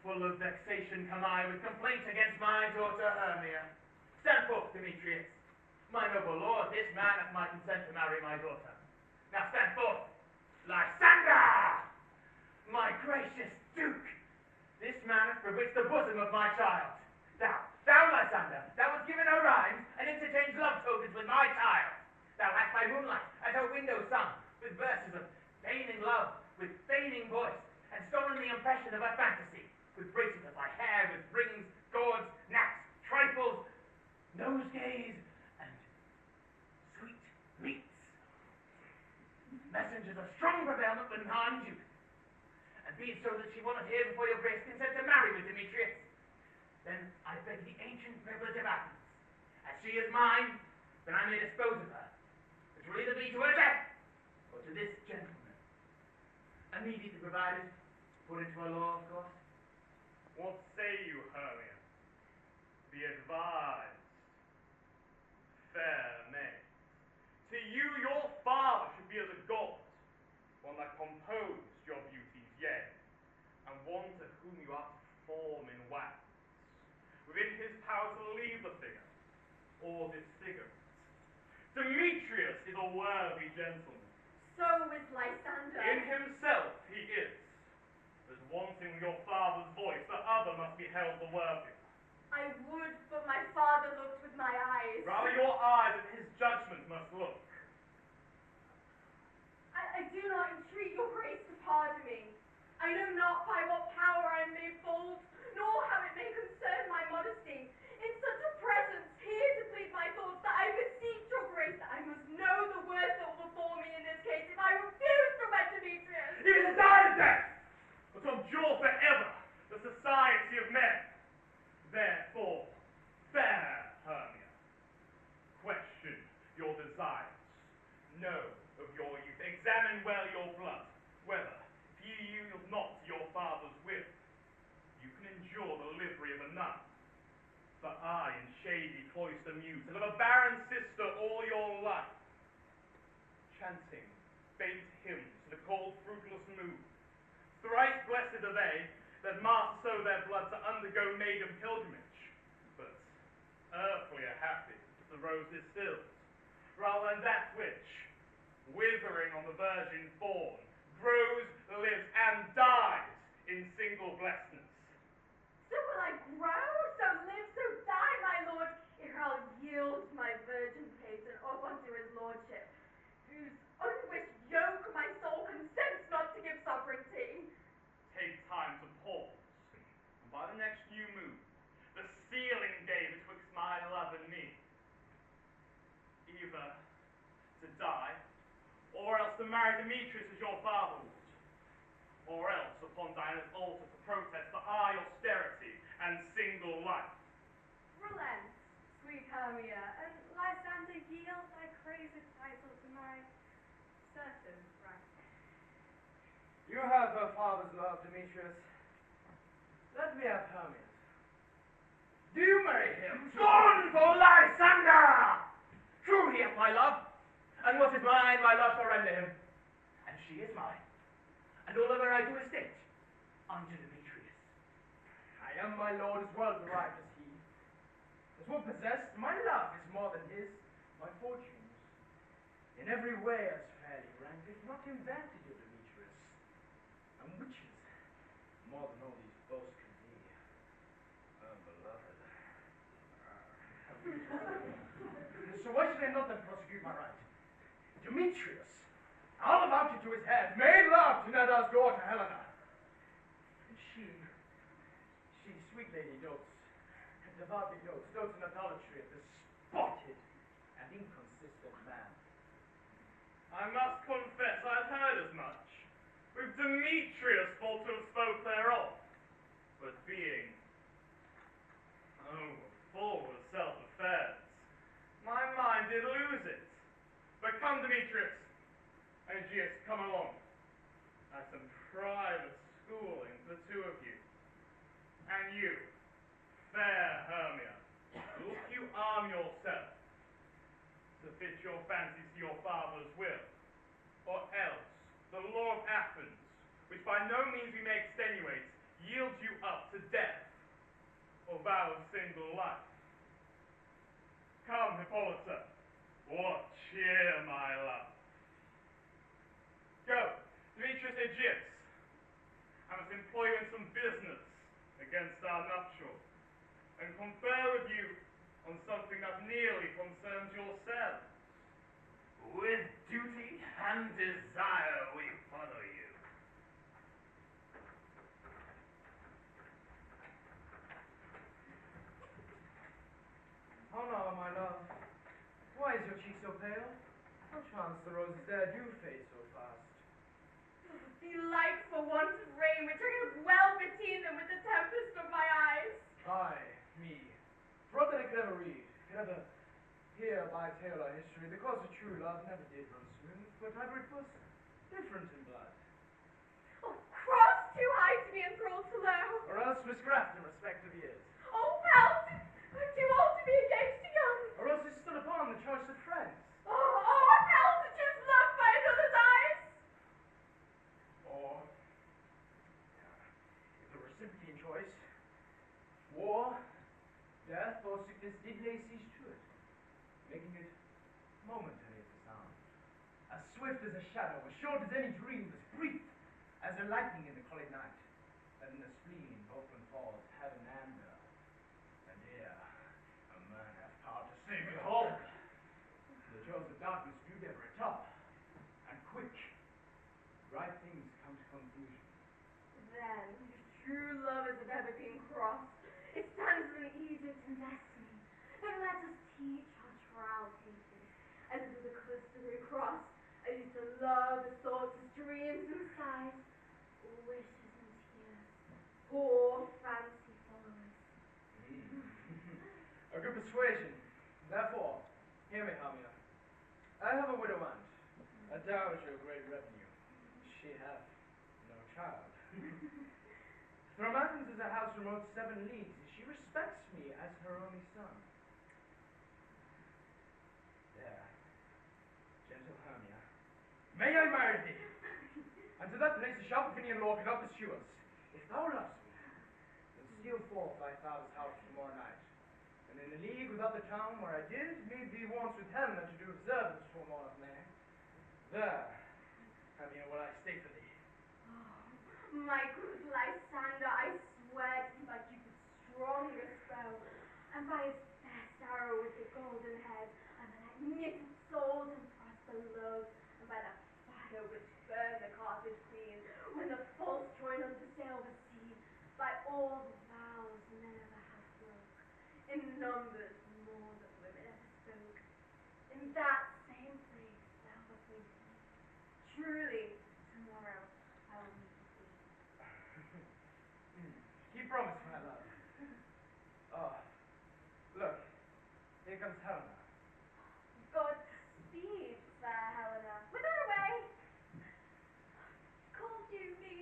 Full of vexation come I with complaint against my daughter Hermia. Stand forth, Demetrius. My noble lord, this man hath my consent to marry my daughter. Now stand forth, Lysander! My gracious duke, this man hath bewitched the bosom of my child. Thou, Lysander, thou hast given her rhymes and interchanged love tokens with my child. Thou hast by moonlight at her window sung with verses of feigning love, with feigning voice, and stolen the impression of her fantasy, with braces of thy hair, with rings, gauds, knacks, trifles, nosegays, and sweet meats. Messengers of strong prevailment would harm you. And be it so that she will not hear before your grace consent to marry with Demetrius, then I beg the ancient privilege of Athens. As she is mine, then I may dispose of her, which will either be to her death, or to this gentleman. Immediately provided, put into a law, of course. What say you, Hermia? Be advised, fair maid. To you your father should be as a god, one that composed your beauties, yea, and one to whom you are to form in wax. Within his power to leave the figure, or disfigure it. Demetrius is a worthy gentleman. So is Lysander. In himself he is. As wanting your father's voice, the other must be held the worthier. I would, but my father looked with my eyes. Rather your eyes and his judgment must look. I do not entreat your grace to pardon me. I know not by what power I am made bold, nor how it may concern my modesty. In such a presence, here to plead my thoughts, that I beseech your grace that I must know the words that will befall me in this case if I refuse to wed Demetrius. He is died of death, but to abjure forever the society of men. Therefore, fair Hermia, question your desires, know of your youth, examine well your blood, whether, if ye yield not to your father's will, you can endure the livery of a nun. For I in shady cloister mute, and of a barren sister all your life, chanting faint hymns to the cold fruitless moon. Thrice blessed are they that must sow their blood to undergo maiden pilgrimage, but earthly are happy as the rose is stilled, rather than that which, withering on the virgin fawn, grows, lives, and dies in single blessedness. So will I grow, so live, so die, my lord, ere I'll yield my virgin patron up unto his lordship, whose unwished yoke my soul consents not to give sovereignty. Take time to pause, and by the next new moon, the sealing day betwixt my love and me, either to die, or else to marry Demetrius as your father would, or else upon Diana's altar to protest for high austerity and single life. Relent, sweet Hermia, and Lysander, yield thy crazy title to my certain rank. You have her father's love, Demetrius. Let me have Hermia's. Do you marry him? Scornful Lysander! True, he hath my love, and what is mine, my love shall render him. And she is mine, and all over I do estate unto Demetrius. I am my lord as well derived as he. As one possessed, my love is more than his, my fortunes. In every way as fairly ranked, if not in vantage of Demetrius, and witches, more than all these boasts can be. Beloved. So why should I not then prosecute my right? Demetrius, all about it to his head, made love to Neda's daughter Helena. And she, sweet lady, devoutly dotes in idolatry of this spotted and inconsistent man. I must confess I've heard as much. With Demetrius for to have spoke thereof, but being, full of self-affairs, my mind did lose it. But come, Demetrius, Aegeus, come along. I've some private schooling for the two of you. And you, fair Hermia, look you arm yourself to fit your fancies to your father's will, or else the law of Athens, which by no means we may extenuate, yields you up to death, or vows single life. Come, Hippolyta, what cheer, my love. Go, Demetrius Aegeus, I must employ you in some business against our nuptial, and confer with you on something that nearly concerns yourselves. With duty and desire we follow you. How now, my love? Why is your cheek so pale? Perchance the roses there do fade so fast. Belike for want of rain, which I could well beteen them with the tempest of my eyes. Aye, me. For aught that I could ever read, could ever hear by tale or history, the course of true love never did run smooth, but ever it was different in blood. Oh, cross too high to be enthralled to low. Or else miscraft in respect of years. Oh, pelt, too old to be against a young. Or else is stood upon the choice of friends. Oh, a pelt to choose love by another's eyes. Or, if there were sympathy in choice, war, death, or sickness did lay siege to it, making it momentary as a sound, as swift as a shadow, as short as any dream, as brief as a lightning in the cold night, that in the spleen open falls heaven and earth, and ere a man hath power to say, behold, the jaws of darkness do ever atop, and quick, right things come to conclusion. Then, if true lovers have ever been crossed, it stands for an edict and destiny. Then let us teach our trial cases, and through the customary cross, I used to love as thoughts, as dreams and sighs, wishes and tears, poor fancy followers. A good persuasion. Therefore, hear me, Hermia. I have a widow aunt, a dowager of great revenue. She hath no child. From Athens is a house remote 7 leagues. She respects me as her only son. There, gentle Hermia, may I marry thee? And to that place the sharp opinion law cannot pursue us. If thou lovest me, then steal forth thy father's house tomorrow night, and in a league with other town where I did meet thee once with Helena to do observance for morn of May, there, Hermia, will I stay for thee. Oh, my good Lysander, I swear to thee by Cupid's strongest bow, and by his best arrow with the golden head, and by that knitted sword and thrust the love, and by the fire which burned the Carthage queen, when the false Troyan unto sail was seen, by all the vows men ever have broke, in numbers more than women ever spoke. In that same place thou hast meet me. Truly, tomorrow I will meet with thee. Keep promise, my love. Oh, look, here comes Helena. Godspeed, fair Helena. Whither away? Called you me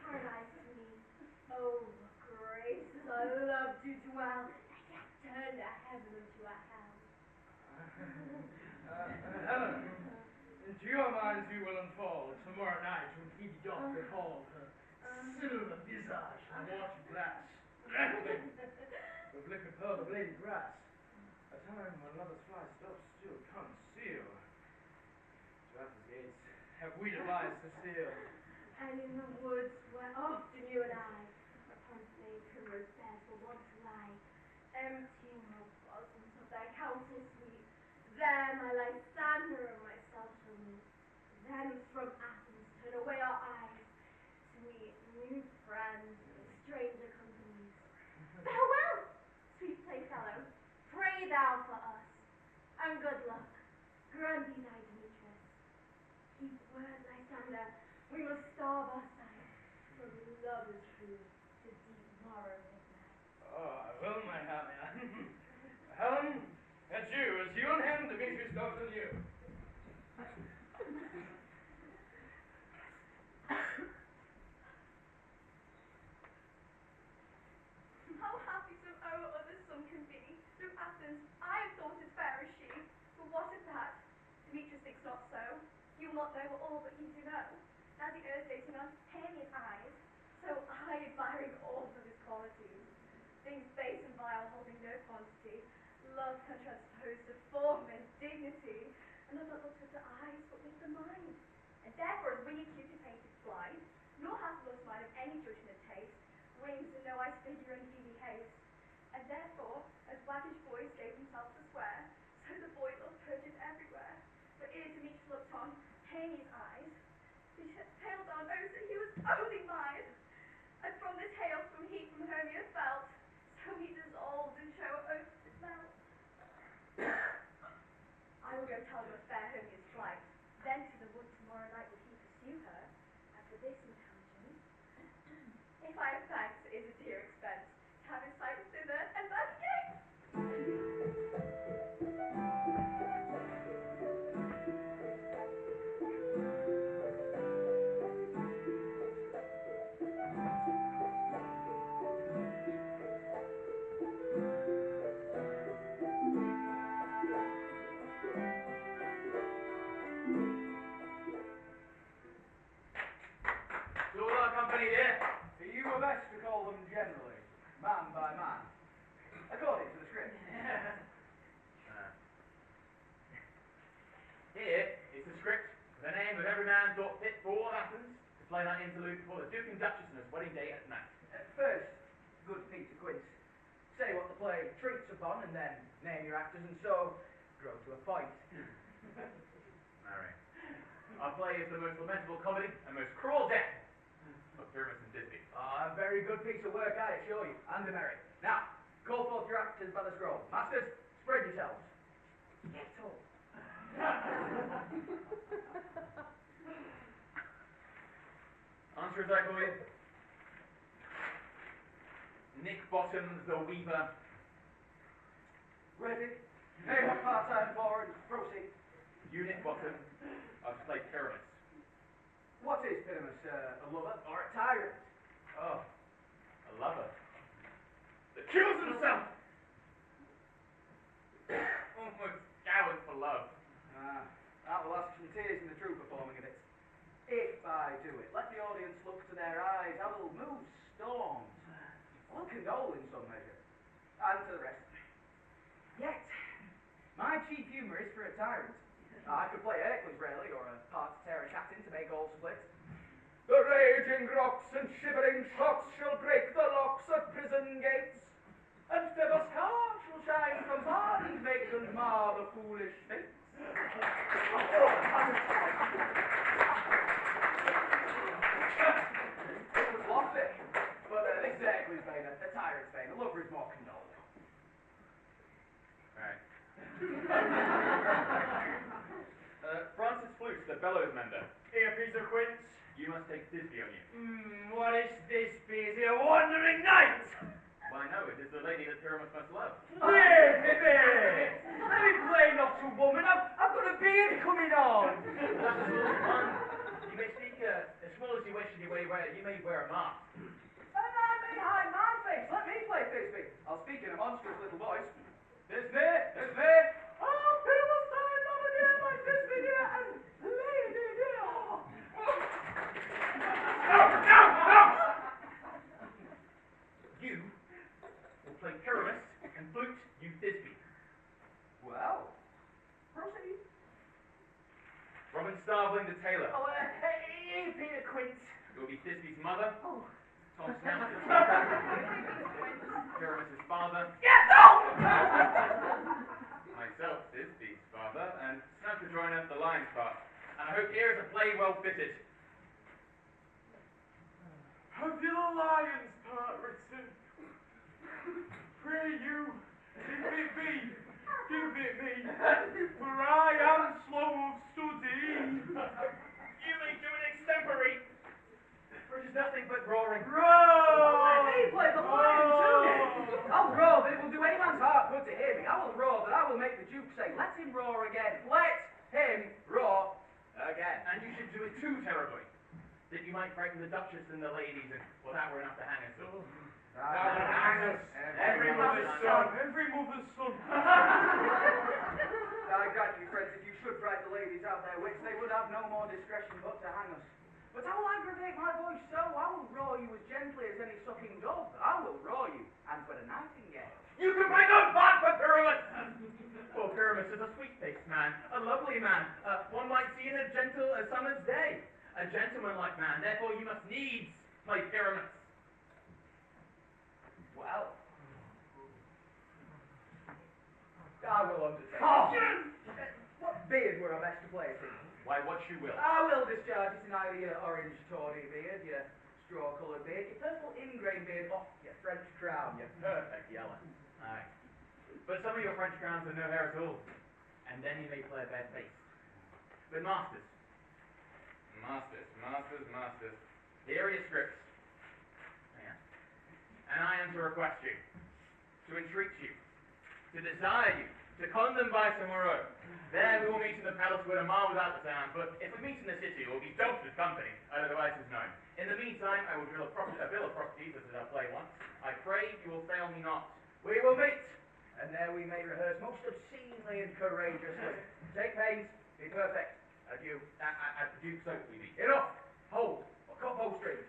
paradise to me. Oh, what graces I love to dwell, that yet turned a heaven into a hell. Helen, into your minds you will unfold tomorrow night when he doth behold her silver visage and water glass, rattling with liquid pearl of lady grass. A time when lovers fly stop still conceal. To Athens gates have we devised to steal. And in the woods where often you and I upon snake primrose beds will want to lie, emptying our bosoms of their countless sweet, there my Lysander and myself shall meet. Then from Athens turn away our eyes to meet new friends and stranger companies. Farewell, sweet playfellow, pray thou for us, and good luck. Grant thee thy Demetrius. Keep word, Lysander, we must starve our sight from lovers' food to deep morrow midnight. Oh, I will, my Hermia. Helen, it's you, as you and him, Demetrius goes and you. How happy some other son can be. Through Athens, I have thought as fair as she. But what of that? Demetrius thinks not so. You will not know all that you do know. As he errs dating on Hermia's eyes, so I admiring all of his qualities. Things base and vile holding no quantity. Love can transpose to form and dignity. And love not looks with the eyes, but with the mind. And therefore, as winged Cupid painted blind, nor hath love's mind of any judgment and taste, wings and no eyes figure and easy haste. And therefore, as waggish boys gave themselves to swear, so the boy love purges everywhere. But ere Demetrius looked on Hermia's eyes, he paled on, oh, so he was only mine. And from this hail, from heat, from Hermia felt, so he dissolved in show of oath to melt. I will go tell him of fair Hermia's flight. Then to the wood tomorrow night will he pursue her. And for this intelligence, if I have thanks, it is a dear expense to have his sight thither and back again. To all our company here, You were best to call them generally, man by man, according to the script. Here is the script, the name of every man thought fit for all Athens to play that interlude before the Duke and Duchess on his wedding day at night. First, good Peter Quince, say what the play treats upon, and then name your actors, and so grow to a point. Marry. Our play is the most lamentable comedy and most cruel death of Pyramus and Disney. A very good piece of work, I assure you, and a merit. Now, call forth your actors by the scroll. Masters, spread yourselves. Get tall. Answer as I call you. Nick Bottoms, the Weaver. Ready? Name what part I'm for and proceed. You, Nick Bottom, are to play Pyramus. What is Pyramus, a lover or a tyrant? Oh, a lover. That kills himself! Almost scoured for love. That will ask some tears in the true performing of it. If I do it, let the audience look to their eyes. I will move storms. I will condole in some measure. And to the rest. Yet, my chief humour is for a tyrant. I could play Hercules really, or a part to tear a cat in to make all split. The raging rocks and shivering shocks shall break the locks of prison gates, and Phoebus' car shall shine from far and make and mar the foolish fates. It was lofty, but this is Hercules' vein, a tyrant's vein. The lover is more condoling. Right. Francis Flute, the bellows mender. Here, Peter Quince. You must take Thisbe on you. What is this busy a wandering night? Why no, it is the lady that Pyramus must love. Baby! Let me play not to woman. I've got a beard coming on. That's all one. You may speak as small as you wish, and you may wear a mask. And I may hide my face. Let me play Thisbe. I'll speak in a monstrous little voice. Thisbe. Oh, Philistine, mama dear, my Thisbe dear, and lady dear. No! You will play Pyramus and flute, you Thisbe. Well, proceed. Robin Starveling the tailor. Oh, hey, Peter Quince. You will be Thisbe's mother. Oh. Tom Snell the teacher. Pyramus's father. Yeah, no! Myself, Thisbe's father, and Snug to join us the lion's part. And I hope here is a play well fitted. Have you the lion's part written? Pray you, give it me, for I am slow of study. You may do an extempore, for it is nothing but roaring. Let me play the lion too. I'll roar that it will do any man's heart good to hear me. I will roar that I will make the Duke say, let him roar again. Let him roar again. And you should do it too terribly, that you might frighten the Duchess and the ladies, and well, that were enough to hang us all. Every mother's son. Every mother's son. I grant you, friends, if you should frighten the ladies out their wits, they would have no more discretion but to hang us. But I will aggravate my voice so I will roar you as gently as any sucking dove. I will roar you, and for the nightingale. You can bring on back for Pyramus! Well, Pyramus is a sweet-faced man, a lovely man, one might see in a gentle summer's day. A gentlemanlike man, therefore you must needs play Pyramus. Well, I will undertake. What beard were I best to play it in? Why, what you will. I will discharge it in either your orange tawny beard, your straw-coloured beard, your purple ingrain beard, or your French crown, your perfect yellow. Aye. But some of your French crowns have no hair at all, and then you may play a bad face. But masters, here are your scripts. Yeah. And I am to request you, to entreat you, to desire you, to come them by tomorrow. There we will meet in the palace where a mile without the town, but if we meet in the city, it will be Doctor's company, otherwise is known. In the meantime, I will drill a bill of properties, as I play once. I pray you will fail me not. We will meet, and there we may rehearse most obscenely and courageously. Take pains, be perfect. Adieu. At the Duke's oak we meet. Enough! Hold! Or cut bow strings.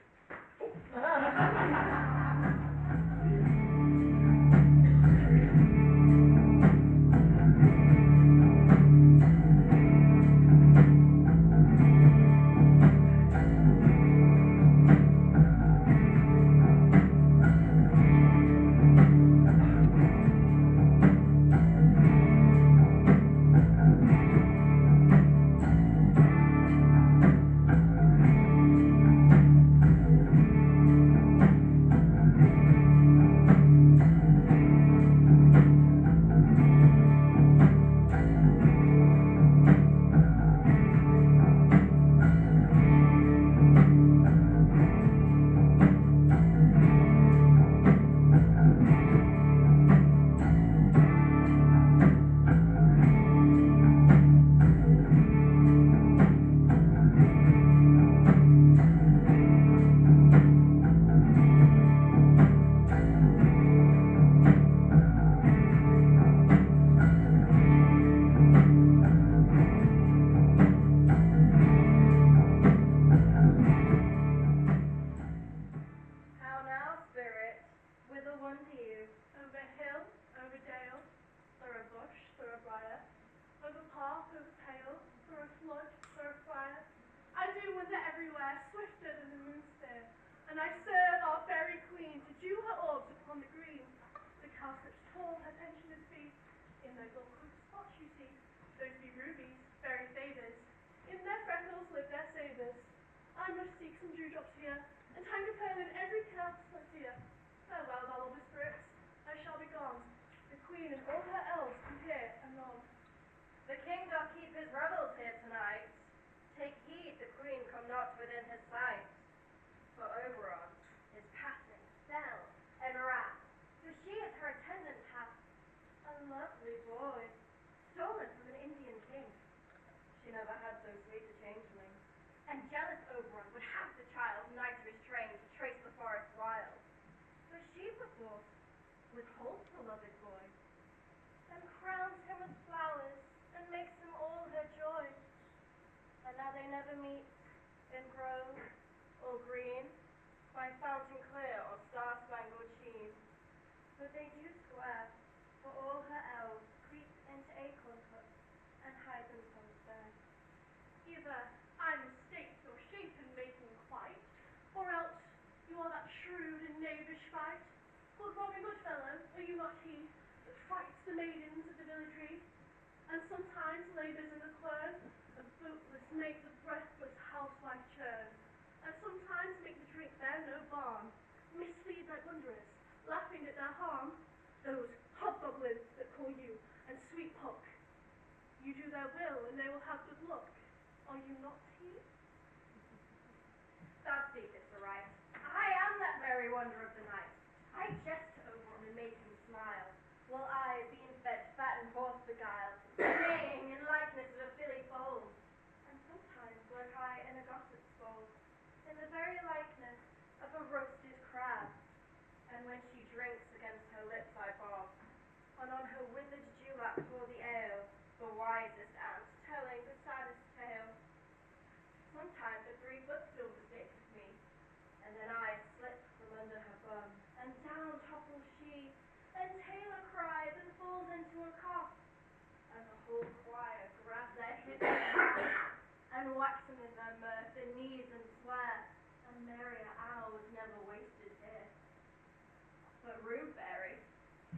For Oberon is passing, fell, and wrath, for she is her attendant hath a lovely boy, stolen from an Indian king. She never had so sweet a changeling, and jealous Oberon would have the withholds the loved boy, and crowns him with flowers, and makes him all her joy. And now they never meet in grove or green, by fountain clear or star-spangled sheen, but they do swear, for all her elves creep into acorn cups and hide themselves there. Either I mistake your shape in making quite, or else you are that shrewd and knavish fight. Good Robin Goodfellow, are you not he that frights the maidens of the village, and sometimes labours in the quern, and bootless make the breathless housewife churn, and sometimes make the drink bear no balm, mislead my wanderers, laughing at their harm, those hobgoblins that call you and sweet Puck. You do their will, and they will have good luck. Are you not he? Thou speakest aright. I am that very wonder of the night. I jest to Oberon and make him smile, while I, being fed fat and horse beguiled, neighing in likeness of a filly foal. And sometimes lurk I in a gossip's bowl, in the very likeness of a roasted crab. And when she drinks against her lips I bob, and on her withered dewlap pour the ale, the wisest ant telling the saddest tale. Sometimes a 3-foot stool mistakes me, and then I slip from under her bum, and down topples she, and Taylor cries and falls into a cough, and the whole choir grab their hips and wax them in their mirth, and knees and swear, and merrier hours never wasted here. But rude Fairy,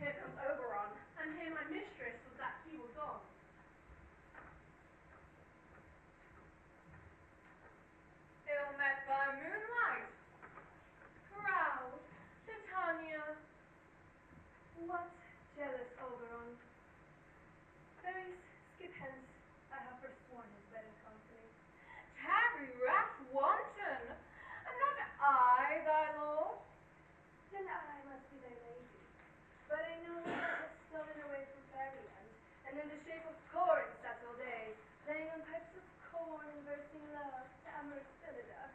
here comes Oberon, And here my mistress was that he were gone. ill met by moonlight. Proud Titania, what jealous Oberon? Fairies, skip hence, I have forsworn his better company. Tarry, rash wanton, am not I thy lord? Then I must be thy lady, but I know that has stolen away from fairyland, and in the shape of corn sat all day, playing on pipes of corn and versing love to amorous Phillida.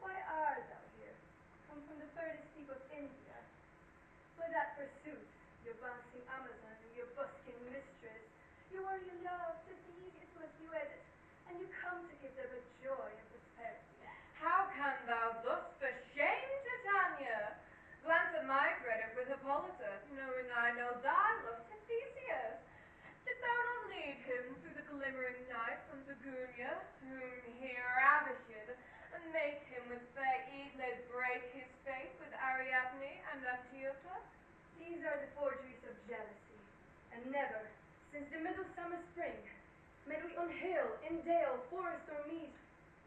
Why art thou here, come from the furthest deep of India? For that forsooth, your bouncing Amazon, your busking mistress, you are your love, that the easiest must be wedded, and you come to give them a joy and prosperity. How can thou thus for shame, Titania, glance at my credit with Hippolyta, knowing I know thy love to Theseus? Didst thou not lead him through the glimmering night from Zagunia, whom he ravisheth, and make him with fair Aeglid break his faith with Ariadne and Antiopa? These are the forgeries of jealousy, and never, since the midsummer spring, met we on hill, in dale, forest or mead,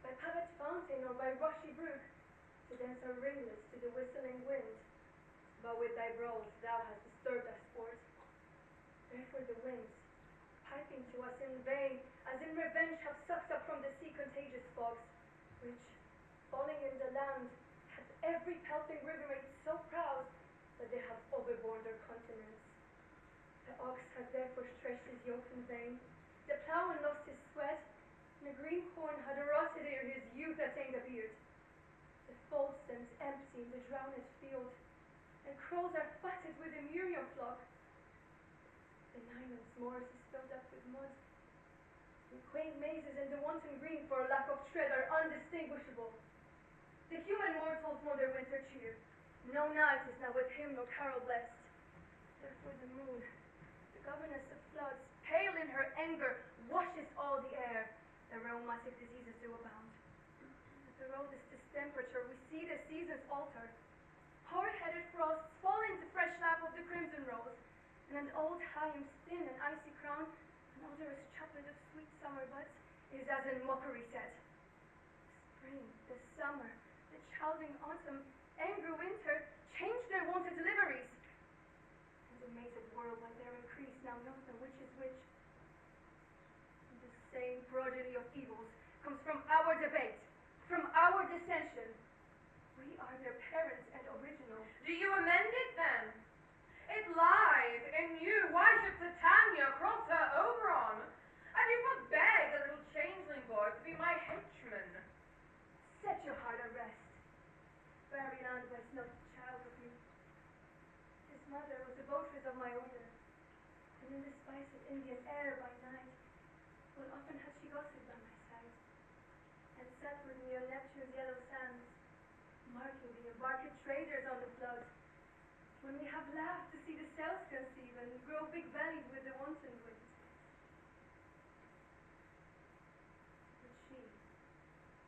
by pavet fountain or by rushy brook, to dance our ringlets to the whistling wind. But with thy brawls thou hast disturbed our sport. Therefore the winds, piping to us in vain, as in revenge have sucked up from the sea contagious fogs, which, falling in the land, hath every pelting river made so proud that they have overborne their continents. The ox hath therefore stretched his yoke in vain, the ploughman lost his sweat, and the green corn had rotted ere his youth attained a beard. The fold stands empty in the drowned field, and crows are fatted with the Muriel flock. The Nyman's moors is filled up with mud, and quaint mazes and the wanton green for lack of tread are undistinguishable. The human mortals want their winter cheer. No night is now with him nor carol blessed. Therefore the moon, the governess of floods, pale in her anger, washes all the air. The rheumatic diseases do abound. At the roadest distemperature we see the seasons alter. Hoar-headed frosts fall into fresh lap of the crimson rose, and an old Hiam's thin and icy crown, an odorous chaplet of sweet summer buds, is as in mockery set. The spring, the summer, the childing autumn, angry winter, change their wonted liveries. And the mazed world by their increase now knows not which is which. And the same progeny of evils comes from our debate, from our dissension. We are their parents and original. Do you amend it then? It lies in you. Why should Titania cross her Oberon? I do but beg a little changeling boy to be my henchman. Set your heart at rest. Fairyland was no child of me. 'Tis mother was a votaress of my order, and in the spice of Indian air by night, when often had she gossiped by my side, and sat with me on Neptune's yellow sands, marking the embarked traders on the flood, when we have laughed to see the sails conceive and grow big-bellied with the wanton wind. But she,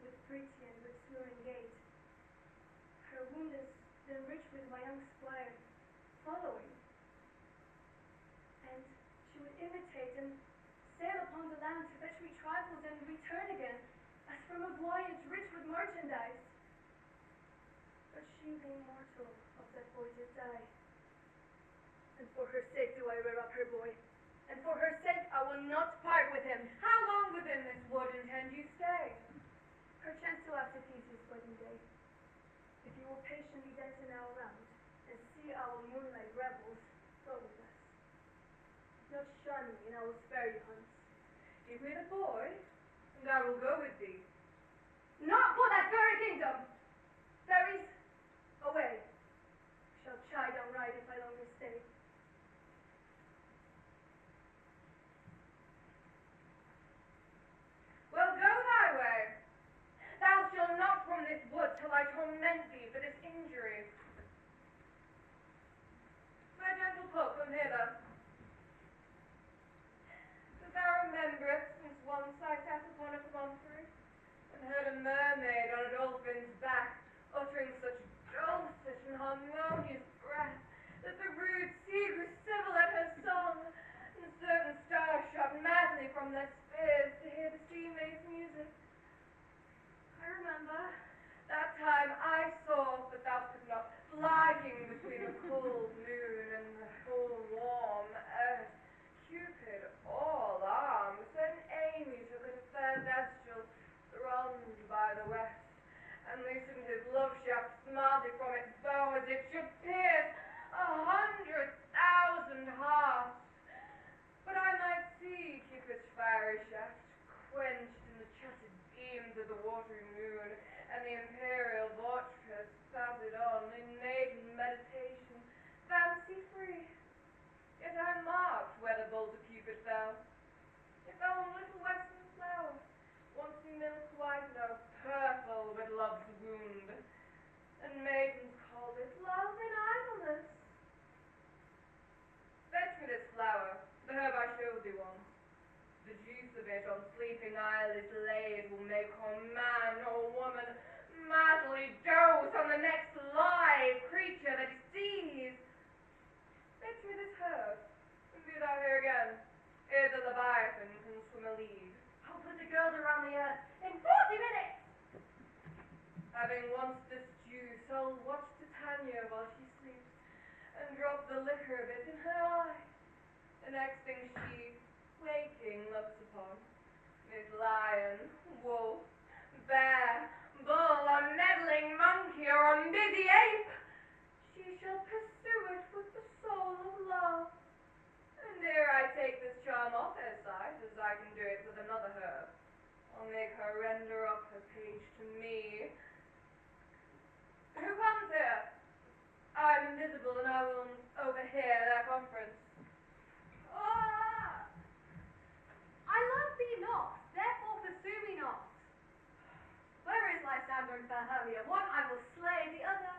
with pretty and with slurring gait, her wounded, then rich with my young squire, following, and she would imitate and sail upon the land to fetch me trifles and return again, as from a voyage rich with merchandise. But she being mortal of that voyage die, and for her sake do I rear up her boy, and for her sake I will not part with him. How long within this wood intend you stay? Perchance till after Theseus' wedding day. If you will patiently dance an hour round, and see our moonlight revels, go with us. Not shun me, and I will spare you hunts. Give me the boy, and I will go with thee. Not for that very kingdom! Ferries, away. Shall chide downright if I longer stay. Well, go thy way. Thou shalt not from this wood till I torment thee for this injury. My gentle pup, come hither. Dost thou remember since once I sat upon a promontory, and heard a mermaid on a dolphin's back, uttering such dulcet and harmonious breath, that the rude sea grew civil at her song, and certain stars shot madly from their spheres to hear the sea maid's music? I remember that time I saw, but thou couldst not, flying between the cold moon and the full warm earth, Cupid all arms, and Amy took at a fair vestal, thronged by the west, and loosened his love shaft smartly from its bow as it should pierce 100,000 hearts. But I might see Cupid's fiery shaft quenched in the chesed beams of the watery moon, and the imperial votress spouted on in maiden meditation, fancy-free. Yet I marked where the bolt of Cupid fell. It fell on a little western flower, once milk white, no purple with love's wound, and maidens called it love in idleness. Fetch me this flower, the herb I showed thee once. The juice of it on sleeping eyelids laid will make or man or woman madly doze on the next live creature that he sees. Fetch me this herb, and be thou here again, ere the Leviathan can swim a league. I'll put the girls around the earth in 40 minutes! Having once this juice, I'll watch Titania while she sleeps, and drop the liquor of it in her eye. The next thing she, waking, looks upon is lion, wolf, bear, bull, or meddling monkey, or a busy ape. She shall pursue it with the soul of love. And ere I take this charm off her sight, as I can do it with another herb, I'll make her render up her page to me. Who comes here? I am invisible, and I will overhear their conference. Ah! I love thee not, therefore pursue me not. Where is Lysander and fair Hermia? One I will slay, the other...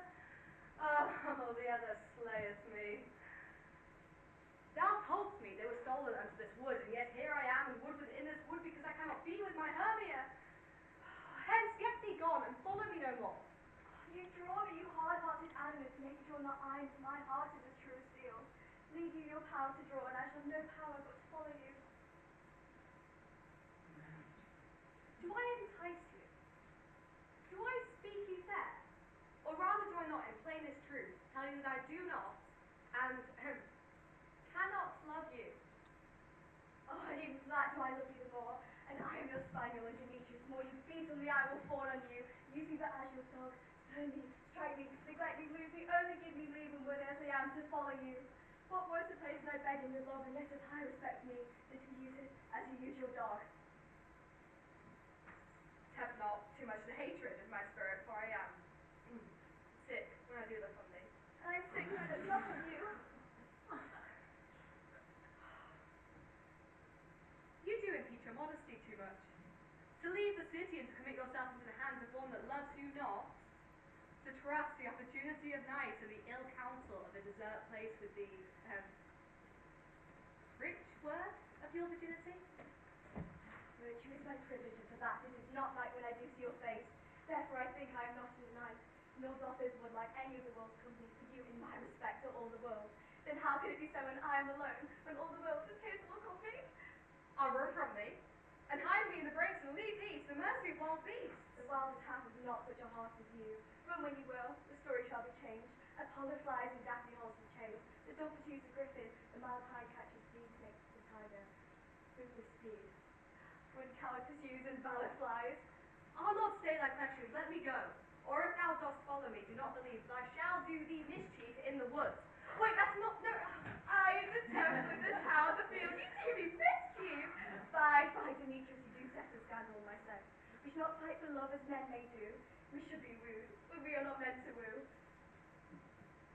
Oh, the other slayeth me. Thou toldst me they were stolen unto this wood, and yet here I am in wood within this wood because I cannot be with my Hermia. Hence, get thee gone, and follow me no more. You draw me, you hard-hearted animate, make you draw not I into my heart is as true as steel. Leave you your power to draw, and I shall have no power but to follow you. Do I entice you? Do I speak you fair? Or rather do I not, in plainest truth, tell you that I do not, and cannot love you? Oh, and even that do I love you the more, and I am your spaniel and Demetrius, more you beat on me, I will fawn on you, use me but as your dog, spurn me, strike me, neglect me, lose me, only give me leave and word as I am to follow you. What worse a place than I beg in your love, and yet as high respect me, than to use it as you use your dog? Tempt not too much the hatred of my spirit, for I am sick when I do look on thee. And I'm sick when I look not on you. much. To leave the city and to commit yourself into the hands of one that loves you not, to trust the opportunity of night and the ill counsel of a desert place with the, rich word of your virginity? Virtue is my privilege, and for that it is not night when I do see your face. Therefore I think I am not in the night, nor doth this would like any of the world's company for you in my respect to all the world. Then how can it be so when I am alone, when all the world is capable of me? I'll run from thee, and hide me in the brakes and leave thee to the mercy of wild beasts. The wildest half is not such a heart as you. Run when you will, the story shall be changed. Apollo flies and Daphne holds the chase. The dawn pursues the griffin, the mild tide catches the snake, the tiger. Ruthless speed. When coward pursues and valor flies. I'll not stay thy questions, let me go. Or if thou dost follow me, do not believe that I shall do thee mischief in the woods. Wait, that's not, no, I in the temple, in the town, the field, you do me mischief. By Demetrius, you do set a scandal in my sex. We should not fight for love as men may do. We should be wooed, but we are not meant to woo.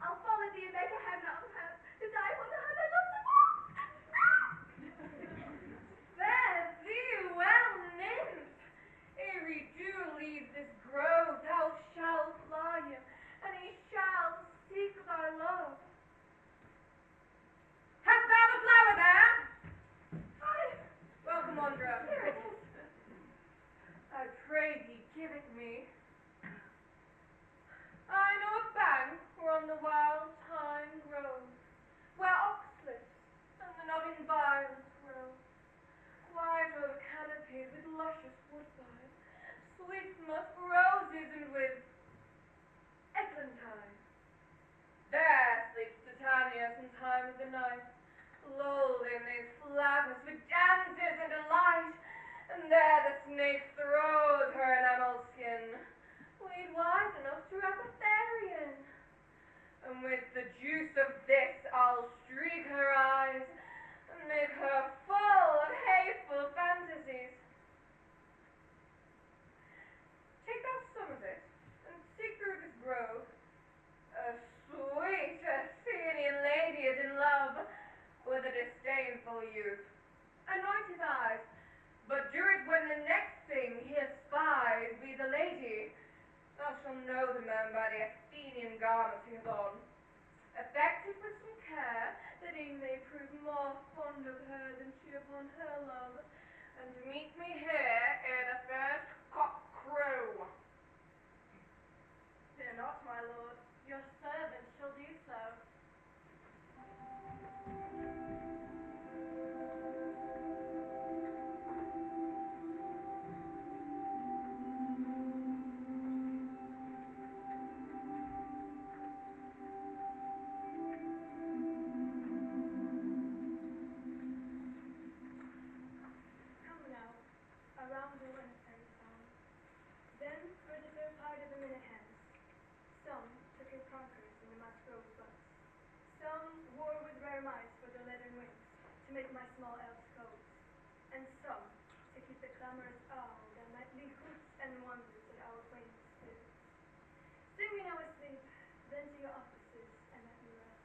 I'll follow thee and make a heaven out of hell, to die for the hand I love so well. Fare thee well, nymph! Ere we do leave this grove, thou shalt fly him, and he shall seek thy love. Hast thou the flower there? Welcome, wanderer. Here it is. I pray thee, give it me. I know a bank whereon the wild thyme grows, where oxlips and the nodding vines grow, quite over canopied with luscious woodbine, sweet musk roses, and with eglantine. There sleeps Titania some time of the night, lulled in these flowers with dances and delight, and there the snake throws her enamel skin, weed wise enough to wrap a fairy in. And with the juice of this I'll streak her eyes, and make her full of hateful fantasies. Take thou some of it, and seek through this grove. A sweet Athenian lady is in love with a disdainful youth. Anoint his eyes, but do it when the next thing he espies be the lady. Thou shalt know the man by the Athenian garments he hath on. Affect it with some care, that he may prove more fond of her than she upon her love, and meet me here ere the first cock crow. Fear not, my lord, your servant shall do so. Come now, a roundel and a fairy song. Then for the third part of the minute hands. Some took as conquerors in the mask rosebuds. Some wore with rare mice for their leathern wings, to make my small elves coats. And some to keep the clamorous owl that nightly hoots and wanders at our acquaintance spirits. Sing me now asleep, then to your offices, and let me rest.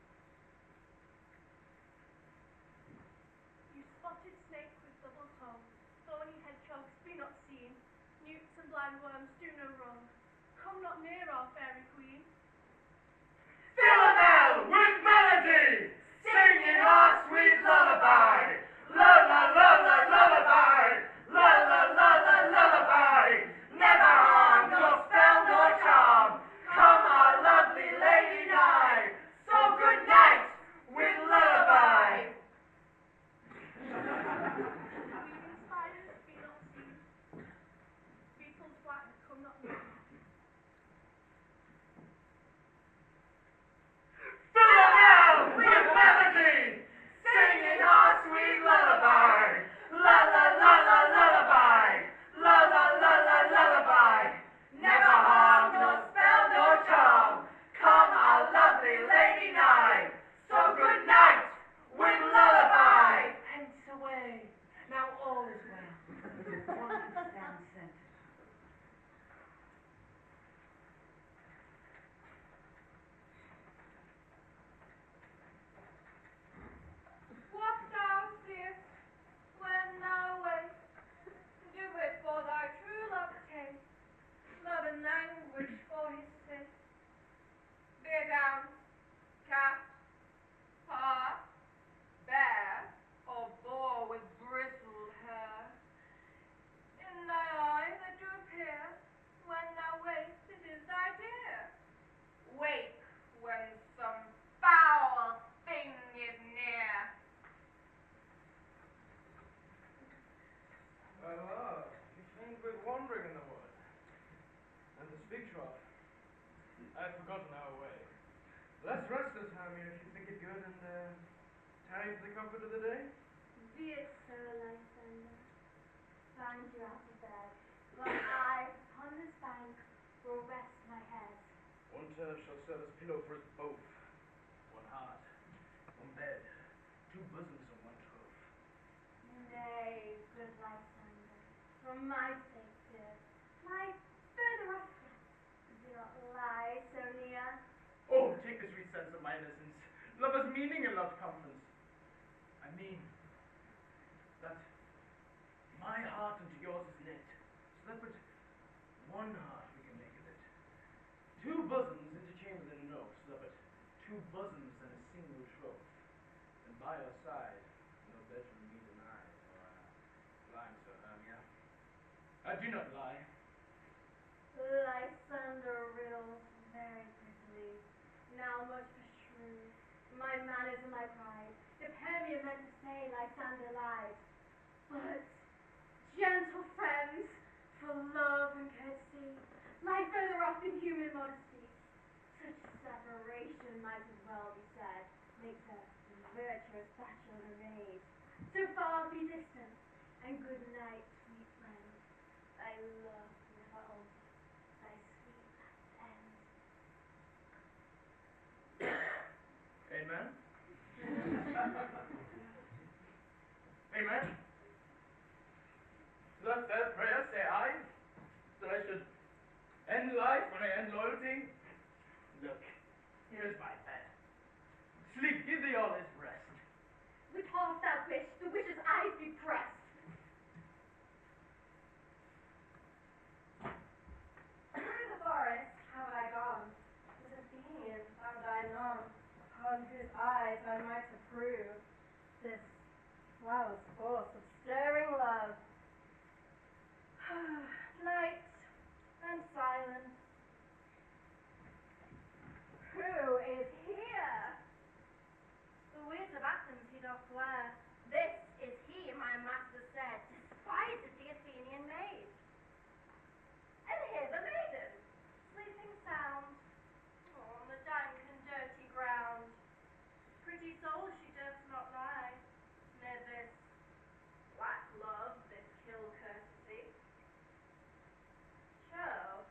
You spotted snake with double tongue, thorny hedgehogs be not seen, newts and blind worms do no wrong. Come not near our fairy queen. Philomel with melody, singing our sweet lullaby. La la la la lullaby, la la la la lullaby. Never harm, nor spell, nor charm. Come our lovely lady nigh. So good night with lullaby. Weaving spiders be not seen, beetles black come not near. I've forgotten our way. Let's rest us, Hermia, if you think it good, and tarry for the comfort of the day. Be it so, Lysander. Find you out of bed, while I, upon this bank, will rest my head. One turf shall serve as pillow for us both. One heart, one bed, two bosoms and one troth. Nay, good Lysander, for my sake, dear, my further off friends, do not lie so near. Oh, take the sweet sense of my innocence. Love has meaning and love confidence. I mean that my heart unto yours is knit, so that but one heart we can make of it. Two bosoms interchange within an oak, so that but two bosoms and a single troth. And by your side, no better than me than I, or lying, Sir Hermia. I do not lie. Lysander riddles very prettily, now much beshrew my manners and my pride. If Hermia meant to say Lysander lied, but gentle friends, for love and courtesy, lie further off than human modesty. Such separation might as well be said, makes a virtuous bachelor maid. So far be distant, and good night, sweet friend. Thy love never alter, thy sweet life's end. Amen. Amen. To that fair prayer say I, that I should end life when I end loyalty. Look, here's my bed. Sleep, give thee all his rest. With half that wish, the wish's eyes be pressed. Through the forest have I gone, with Athenian found I none, upon whose eyes I might approve this flowers force of stirring love. Night and silence. Who is here? The wit of Athens he doth wear. This is he, my master said, despised the Athenian maid. And here the maiden, sleeping sound, on the dank and dirty ground. Pretty soul, she durst not lie near this black love, this kill courtesy. Show,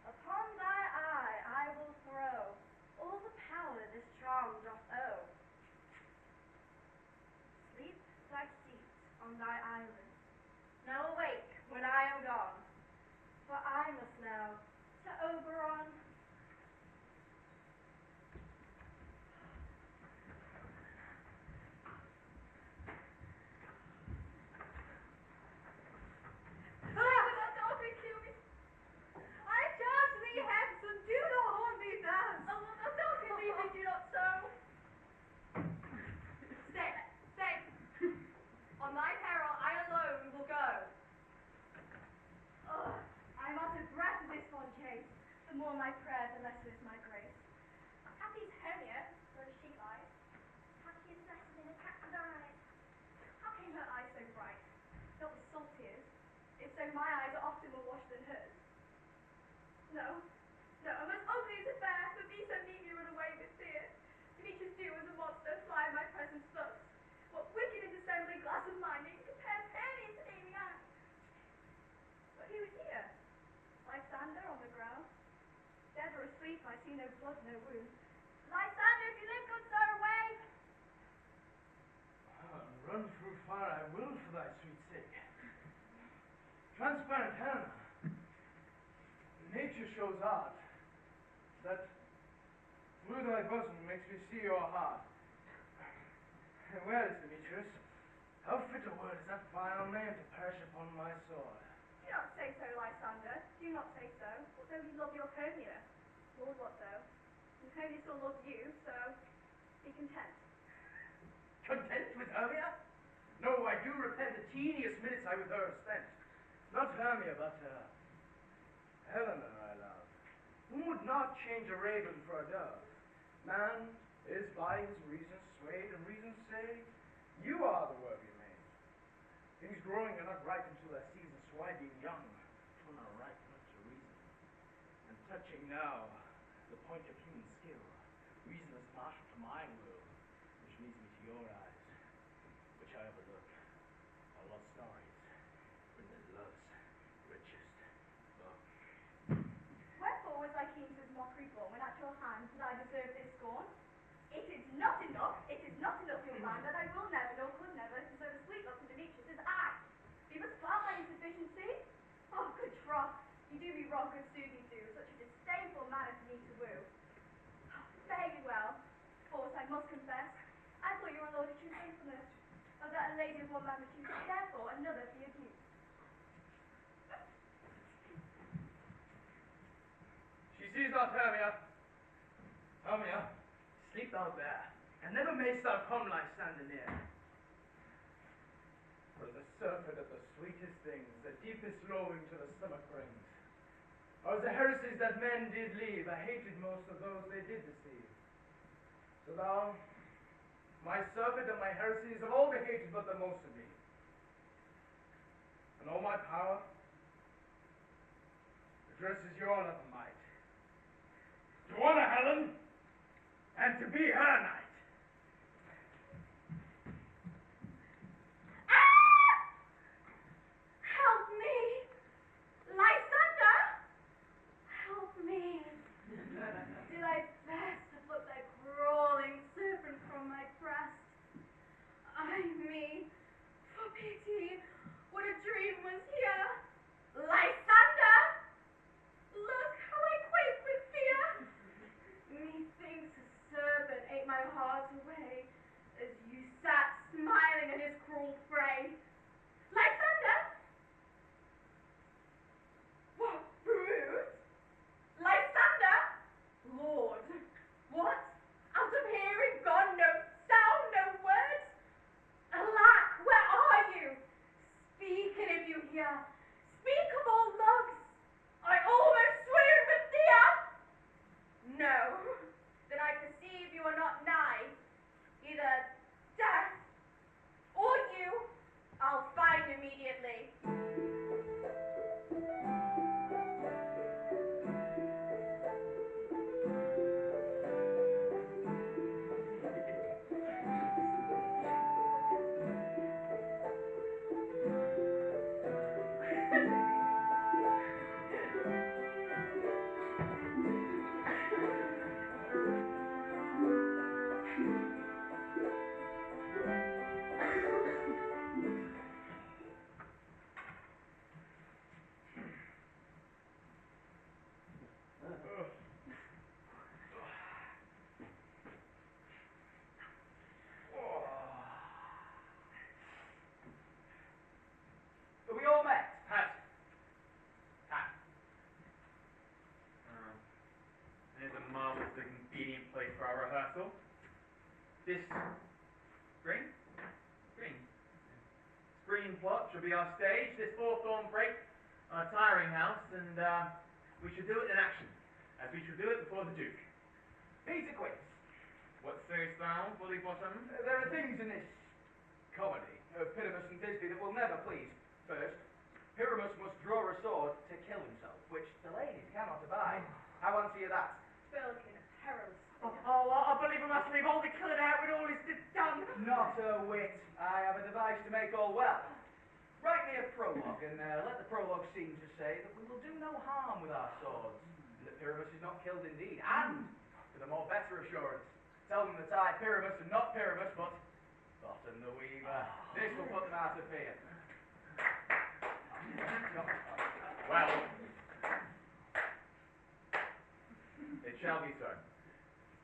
upon thy eye I will throw all the power this charm doth owe. Sleep thy seat on thy island, now awake when I am gone, for I must now to Oberon. Adelphi, kill me. I charge thee hence, and do not haunt me thus. Adelphi, leave me, do not so. Stay, stay. On my peril, I alone will go. Ugh, I'm out of breath with this fond chase. The more my prayer, the lesser is my grace. Happy is Hermia, where she lies. Happy is rested in a captain's eyes. How came her eyes so bright? Not with salt tears. If so, my eyes are often more washed than hers. No, no, I'm as ugly as a bear, for thee so neatly run away with fear. Demetrius do as a monster fly in my presence thus. What wicked and dissembling glass of mine may compare penny to Amy Anne? But who is here? Lysander on the ground. Dead or asleep, I see no blood, no wound. Lysander, if you live, good sir, awake! Run through fire I will for thy sweet sake. Transparent Helena, nature shows art, that through thy bosom makes me see your heart. And where is Demetrius? How fit a word is that vile name to perish upon my sword? Do not say so, Lysander. Do not say so. What though you love your Hermia? Lord, what though? And Hermia still loves you, so be content. Content with Hermia? No, I do repent the tedious minutes I with her have spent. Not Hermia, but Helena I love. Who would not change a raven for a dove? Man is by his reason swayed, and reason say, you are the worthy maid. Things growing are not ripe until their season, so I being young, 'twill not ripe not to reason. And touching now the point of human skill, reasonless marshal to my world, which leads me to your eyes, which I overlook, are love stories, written as love's richest book. Wherefore was I keen to his mockery born, when at your hands did I deserve this scorn? It is not enough, young man, that I will never, nor could never, deserve a sweet look from Demetrius' eye. You must flout my insufficiency? Oh, good troth, you do me wrong, good sooth you do, such a disdainful manner for me to woo. Fare you well, force I must confess, I thought you were a lord of true faithfulness, or that a lady of one man refused, therefore another be abused. She sees not Hermia. Hermia, sleep thou there, and never mayst thou come lie standing near. For the surfeit of the sweetest things, the deepest longing to the stomach brings. Or as the heresies that men did leave, I hated most of those they did deceive. So thou, my surfeit and my heresies, have all been hated but the most of me. And all my power addresses your love and might. To honor Helen, and to be her knight. Help me! Lysander! Help me! Did I best to pluck thy crawling serpent from my breast? Ay me, for pity, what a dream was here! Lysander! Look how I quake with fear! Methinks a serpent ate my heart away, as you sat smiling at his cruel prey. Lysander! What brute? Lysander! Lord, what? Out of hearing gone, no sound, no word? Alack, where are you? Speak, and if you hear, speak of all loves. I almost swoon with fear. No, then I perceive you are not nigh. Either death or you I'll find immediately. So we all met. Pat. There's a marvelously convenient place for our rehearsal. This green plot shall be our stage, this hawthorn brake our tiring house, and we shall do it in action, as we shall do it before the Duke. Peter Quince. What sayest thou, Bully Bottom? There are things in this comedy of Pyramus and Thisbe that will never please. First, Pyramus must draw a sword to kill himself, which the ladies cannot abide. How answer you that? Spilkin, a perilous I believe we must leave all the killing out when all is done. Not a whit. I have a device to make all well. Write me a prologue, and let the prologue seem to say that we will do no harm with our swords, and that Pyramus is not killed indeed. And, for the more better assurance, tell them that I, Pyramus, am not Pyramus, but Bottom the Weaver. This will put them out of fear. Well, it shall be so.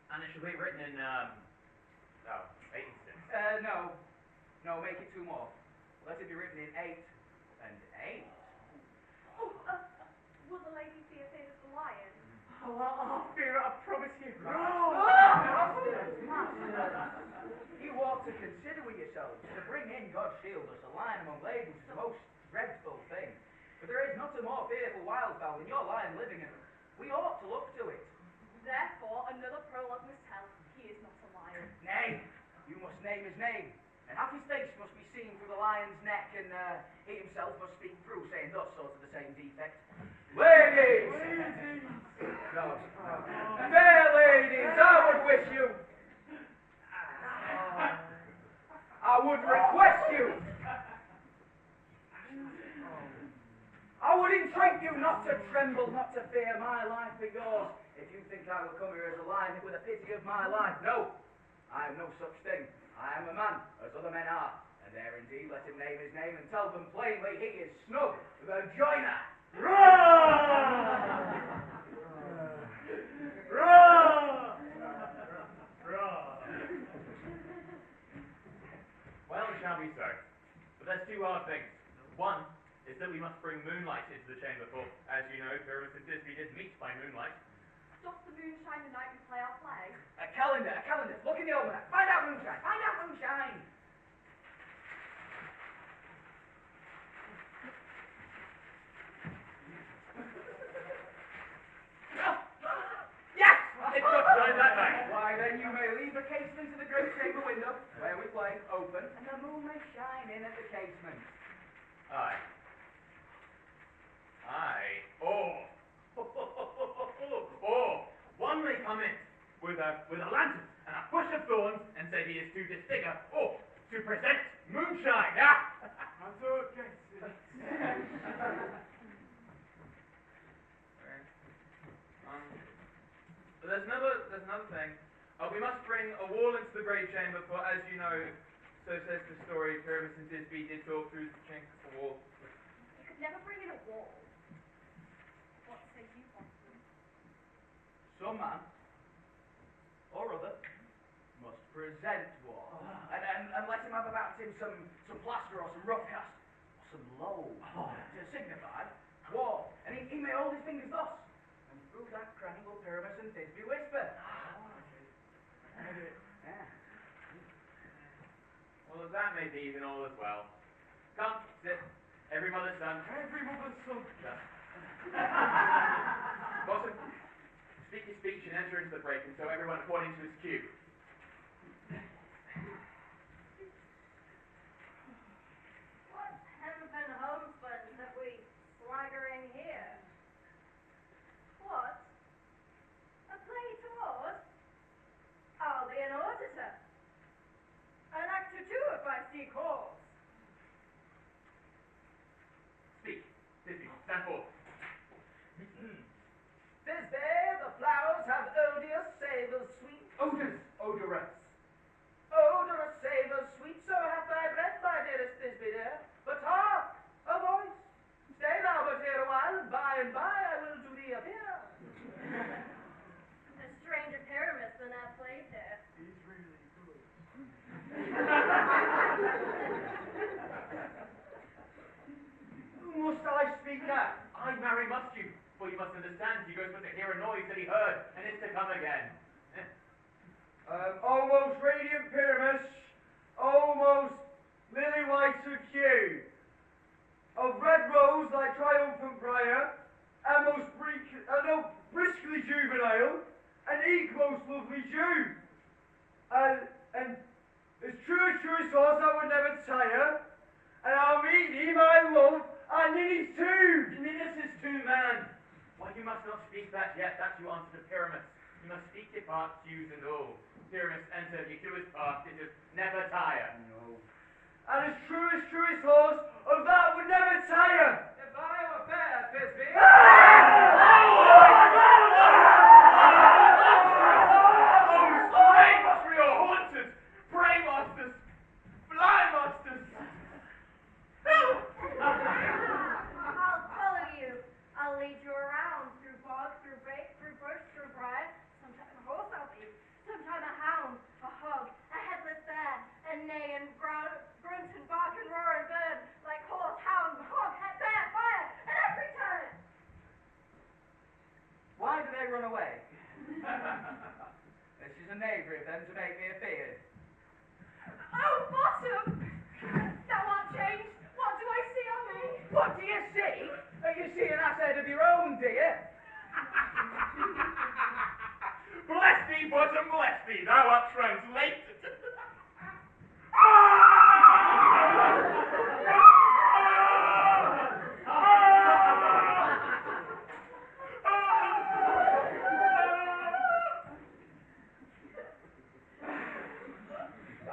And it shall be written in, 86. No, make it 2 more. Let it be written in 8 and 8. Oh, will the lady be a famous lion? Oh, I'll fear it, I promise you. Masters! You ought to consider with yourselves to bring in God's shield as a lion among ladies is a most dreadful thing. But there is not a more fearful wildfowl than your lion living, and we ought to look to it. Therefore, another prologue must tell he is not a lion. Nay, you must name his name, and half his face must be seen through the lion's neck, and he himself must speak through, saying thus sorts of the same defect. Ladies! No. Fair able not to fear my life for yours, if you think I will come here as a lion with a pity of my life. No, I am no such thing. I am a man, as other men are. And there indeed, let him name his name and tell them plainly he is snug, the joiner. Well, it shall be so. But there's two hard things. One is that we must bring moonlight into the chamber, for, as you know, Pyramus and Thisbe did meet by moonlight. Does the moon shine the night we play our play? A calendar. Look in the almanac. Find out moonshine. Yes! It shines that night. Why, then you may leave the casement to the great chamber window, where we play, open, and the moon may shine in at the casement. Aye. Or one may come in with a lantern and a bush of thorns and say he is to disfigure or to present moonshine. I don't guess it. But there's another thing. We must bring a wall into the great chamber, for as you know, so says the story, Pyramus and Thisbe did talk through the chamber wall. You could never bring in a wall. What say you, Watson? Some man or other must present war, and let him have about him some plaster or some rough cast or some loam to signify war. And he may hold his fingers thus, and through that cranny will Pyramus and Thisbe whisper. Yeah. Well, that may be, then all is well. Come, sit. Every mother's son. Every mother's son. Bottom, speak your speech and enter into the break, and so everyone according to his cue. What hemp and homespun that we swaggering here? What? A play toward? I'll be an auditor. An actor too, if I see cause. Speak. Thisbe, stand forth. Thisbe, the flowers have odious savours sweet. Odorous. Odorous savours sweet, so hath thy breath, my dearest Thisbe dear. But hark, a voice. Stay thou but here a while, and by I will to thee appear. A stranger Pyramus than I played there. He's really good. Must I speak now? I marry must you, for you must understand he goes but to hear a noise that he heard, and is to come again. Almost radiant Pyramus, almost lily white of hue, of red rose thy triumphant briar, and most briskly juvenile, and eke most lovely Jew. And as true as horse I would never tire, and I'll meet thee, my love, at Ninny's tomb. Ninus' tomb, man. Why, you must not speak that yet, that you answer to Pyramus. You must speak your parts, Jews and all. Pyramus enter, you do his part, it is never tire. No. And as true as horse, of that would never tire. If I were fair, Thisbe. Pray, masters! Fly, masters! Help! I'll follow you. I'll lead you around through bog, through brake, through bush, through briar. Sometime a horse I'll be, sometime a hound, a hog, a headless bear, and neigh and grunt and bark and roar and burn like horse, hound, hog, bear, fire, at every turn. Why do they run away? This is a knavery of them to make me afeard. Oh, Bottom! Thou art changed. What do I see on me? What do you see? You see an ass of your own, do you? Bless thee, Bottom, bless thee, thou art translated.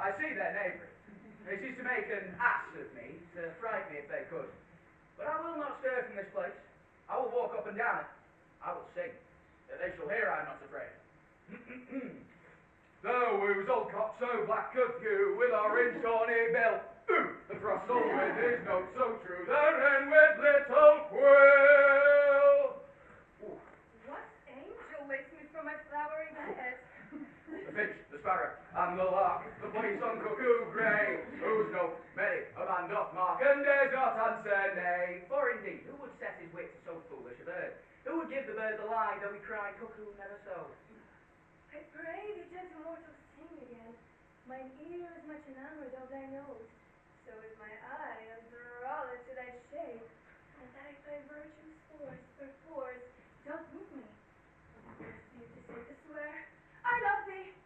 I see their knavery. They used to make an ass of me, to frighten me if they could. But I will not stir from this place. I will walk up and down it, They shall hear I'm not afraid. Though whose old cock so black of hue, with orange tawny bill, the frost old wind is not so true, the wren with little quill. What angel wakes me from my flowery bed? The finch, the sparrow, and the lark, the poison cuckoo grey, whose note many a man doth mark, and dares not answer nay. For indeed, who would set his wit to so foolish a bird? Who would give the bird the lie, though he cried cuckoo never so? I pray the gentle mortals sing again. Mine ear is much enamored of thy nose, so is my eye enthralled to thy shape, and thy virtue's force doth move me. Save to swear, I love thee.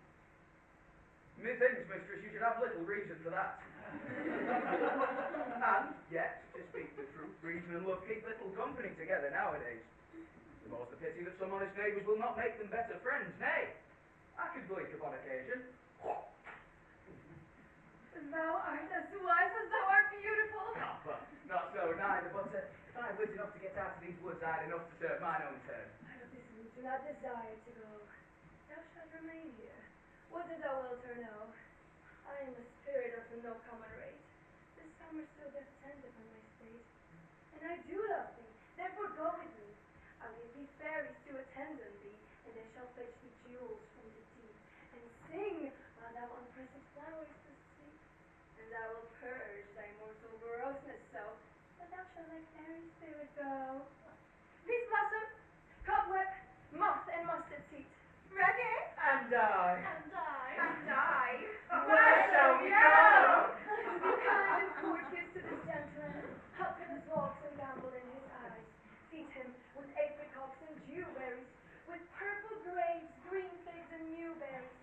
Methinks, mistress, you should have little reason for that. And yet, to speak the truth, reason and love keep little company together nowadays. The more's the pity that some honest neighbours will not make them better friends. Nay, I could blink upon occasion. Thou art as wise as thou art beautiful. Not so neither, but if I had wit enough to get out of these woods, I had enough to serve mine own turn. I of this route do not desire to go. Thou shalt remain here. Would that thou wilt or no. I am a spirit of no common rate. The summer still doth tend upon my state. And I do love thee, therefore go with me. I'll give thee fairies to attend on thee, and they shall fetch thee jewels from the deep, and sing while thou on pressed flowers dost sleep. And I will purge thy mortal grossness so, that thou shalt like fairy spirit go. Peace blossom, cobweb, moth, and mustard seed. Ready? And I. And I. And I. Where shall we go? Be kind and courteous to this gentleman. Hop in his walks and gambol in his eyes. Feed him with apricots and dewberries, with purple grapes, green figs, and new berries.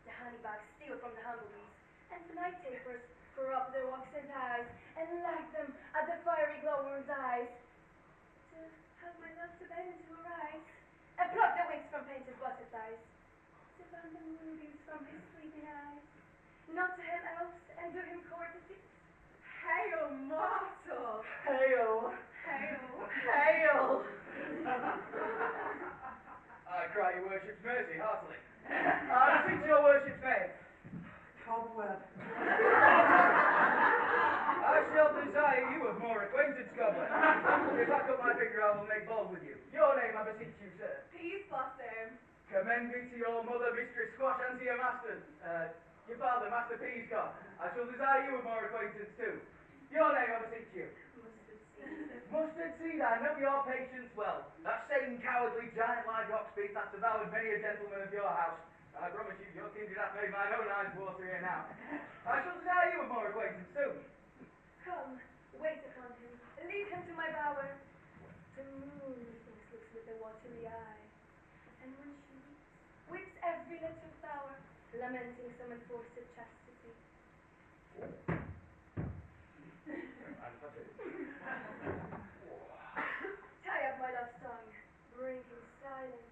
The honeybugs steal from the humblebees, and the night tapers corrupt their waxen eyes, and light them at the fiery glowworm's eyes. To help my love to bend to arise, and pluck the wings from painted butterflies, to fan the moonbeams from his sleeping eyes, not to him else, and do him courtesies. Hail, mortal. Hail. Hail. Hail. I cry your worship's mercy heartily. I beseech your worship's name. Cobweb. I shall desire you of more acquaintance, Goblin. If I cut my finger, I will make bold with you. Your name, I beseech you, sir. Peace blossom. Commend me to your mother, Mistress Squash, and to your master, your father, Master Peascod. I shall desire you of more acquaintance, too. Your name, I beseech you. Mustard seed. Mustard seed, I know your patience well. That same cowardly giant like oxbeat that devoured many a gentleman of your house. I promise you, your kindred hath made mine own eyes water here now. I shall desire you of more acquaintance, too. Come, wait upon him, lead him to my bower. The moon, methinks, looks with a watery eye, and when she weeps every little flower, lamenting some enforced chastity. Tie up my love's tongue, bring him silently.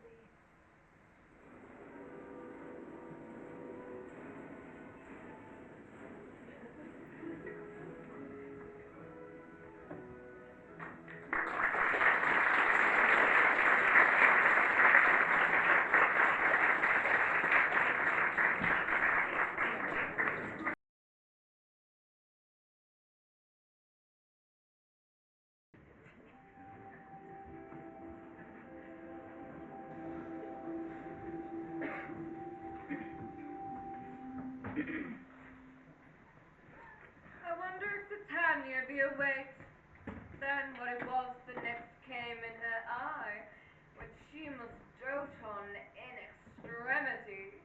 I wonder if Titania be awake. Then what it was that next came in her eye, which she must dote on in extremity.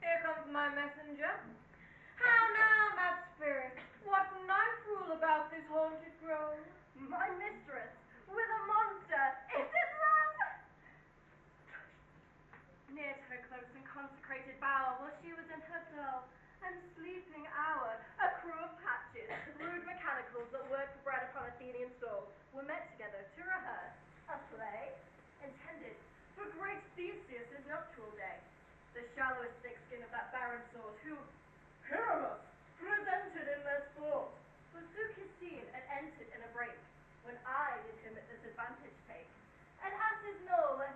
Here comes my messenger. How now, that spirit? What night rule about this haunted grove? My mistress, with a monster, is it love? Near to her close and consecrated bower, while she was in her dull and sleeping hour, a crew of patches, rude mechanicals that work for bread upon Athenian stalls, were met together to rehearse a play intended for great Theseus' nuptial day. The shallowest thick-skin of that barren sort, who, Hermia, presented in their sport, forsook his scene and entered in a break, when I did him at disadvantage take, an ass's knoll and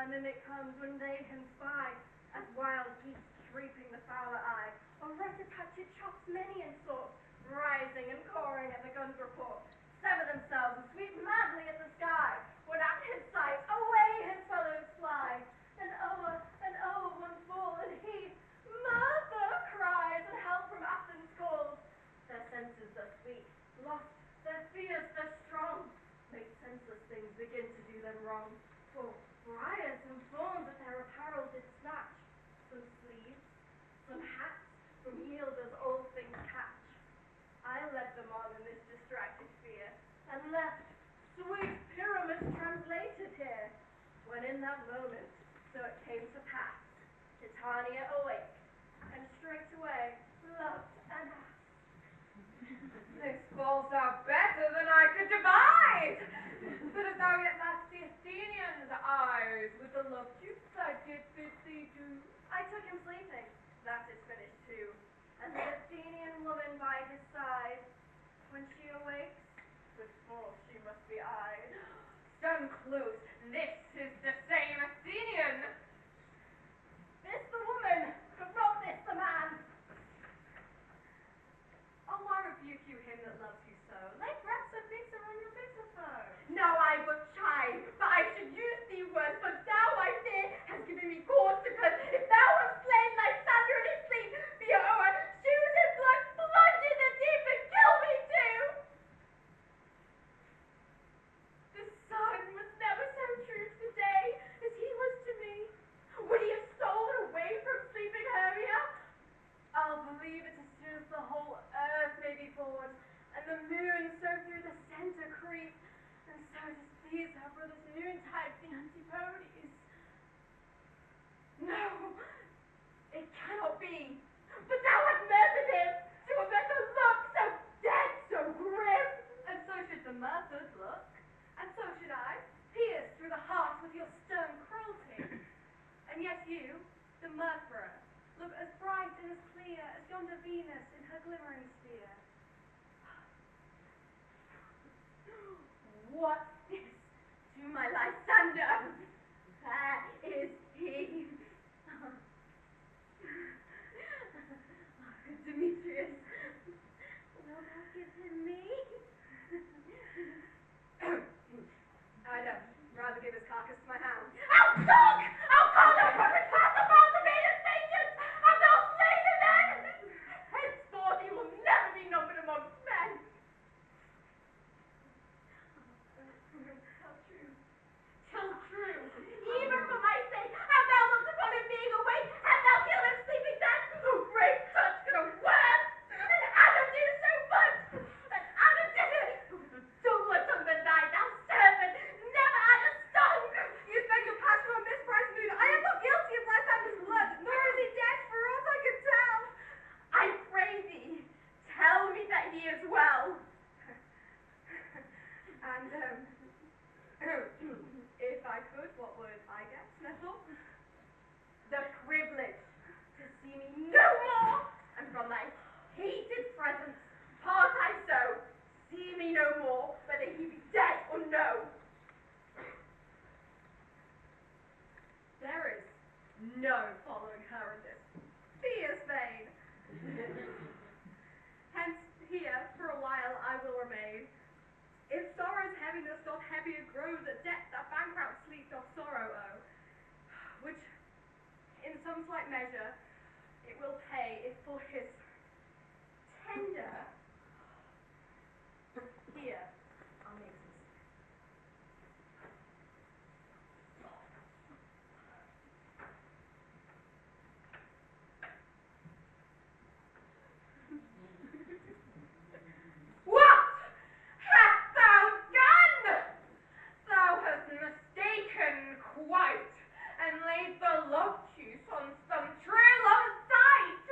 mimic comes when they him spy, as wild geese creeping the fowler eye, or rat-a-tat-tat chops many in sort, rising and cawing at the gun's report, sever themselves and sweep madly at the sky, when at his sight away his fellows fly, and o'er one fall, and he, "Murder!" cries, and help from Athens calls. Their senses thus weak, lost, their fears thus strong, make senseless things begin to do them wrong. For briars and thorns at their apparel did snatch, some sleeves, some hats, from yielders all things catch. I led them on in this distracted fear, and left sweet Pyramus translated here, when in that moment, so it came to pass, Titania awake, and straightway loved an ass. This falls out better than I could devise. But as thou yet lackst the Athenians' eyes with the love juice I did bid thee do. I took him sleeping, that is finished too, and the Athenian woman by his side, when she awakes, with force she must be eyed. Stand close, this is the same Athenian. This the woman, but not this the man. Oh, why rebuke you him that loves you so? Lay breaths of bitter on your bitter foe. Now I but chide, but I should use thee words, but thou, I fear, hast given me cause to curse. If thou hast slain Lysander in his sleep, be it o'er, choose his blood, plunge in the deep, and kill me too. The sun was never so true to the day as he was to me. Would he have stolen away from sleeping Hermia? I'll believe it as soon as the whole earth may be bored, and the moon so through the center creep, and so displease our brother's noontide, the antipodes. No, it cannot be. But thou hast murdered him, to a better look, so dead, so grim. And so should the murdered look, And so should I, pierced through the heart with your stern cruelty. And yet you, the murderer, look as bright and as clear as yonder Venus in her glimmering sphere. What is to my Lysander? There is he. Demetrius, wilt thou give him me? I'd rather give his carcass to my hound. I'll talk! I'll call no perfect path about the maidens' vengeance, and I'll slay the men! Henceforth he will never be numbered amongst men. Tell true. Tell true. Even for my sake, have thou looked upon him being awake, have thou killed him sleeping then? Oh, great touch could have worse! An adder do so much! An adder did it! Don't let tongue that died, thou serpent! Never adder stung! you spend your passion on mispriced mood. I am not guilty of Lysander's blood, nor is he dead for aught I can tell. I pray thee, tell me that he is well. And, if I could, what would I get, Sneffel? The privilege to see me no more, and from thy hated presence part I so. See me no more, whether he be dead or no. There is no following her in this fierce vein. Hence here for a while I will remain. If sorrow's heaviness doth heavier grow, that debt that bankrupt sleep doth sorrow owe, which in some slight measure it will pay if for his tender here I'll make some What hast thou done? Thou hast mistaken quite, and laid the love juice on some true lover's sight.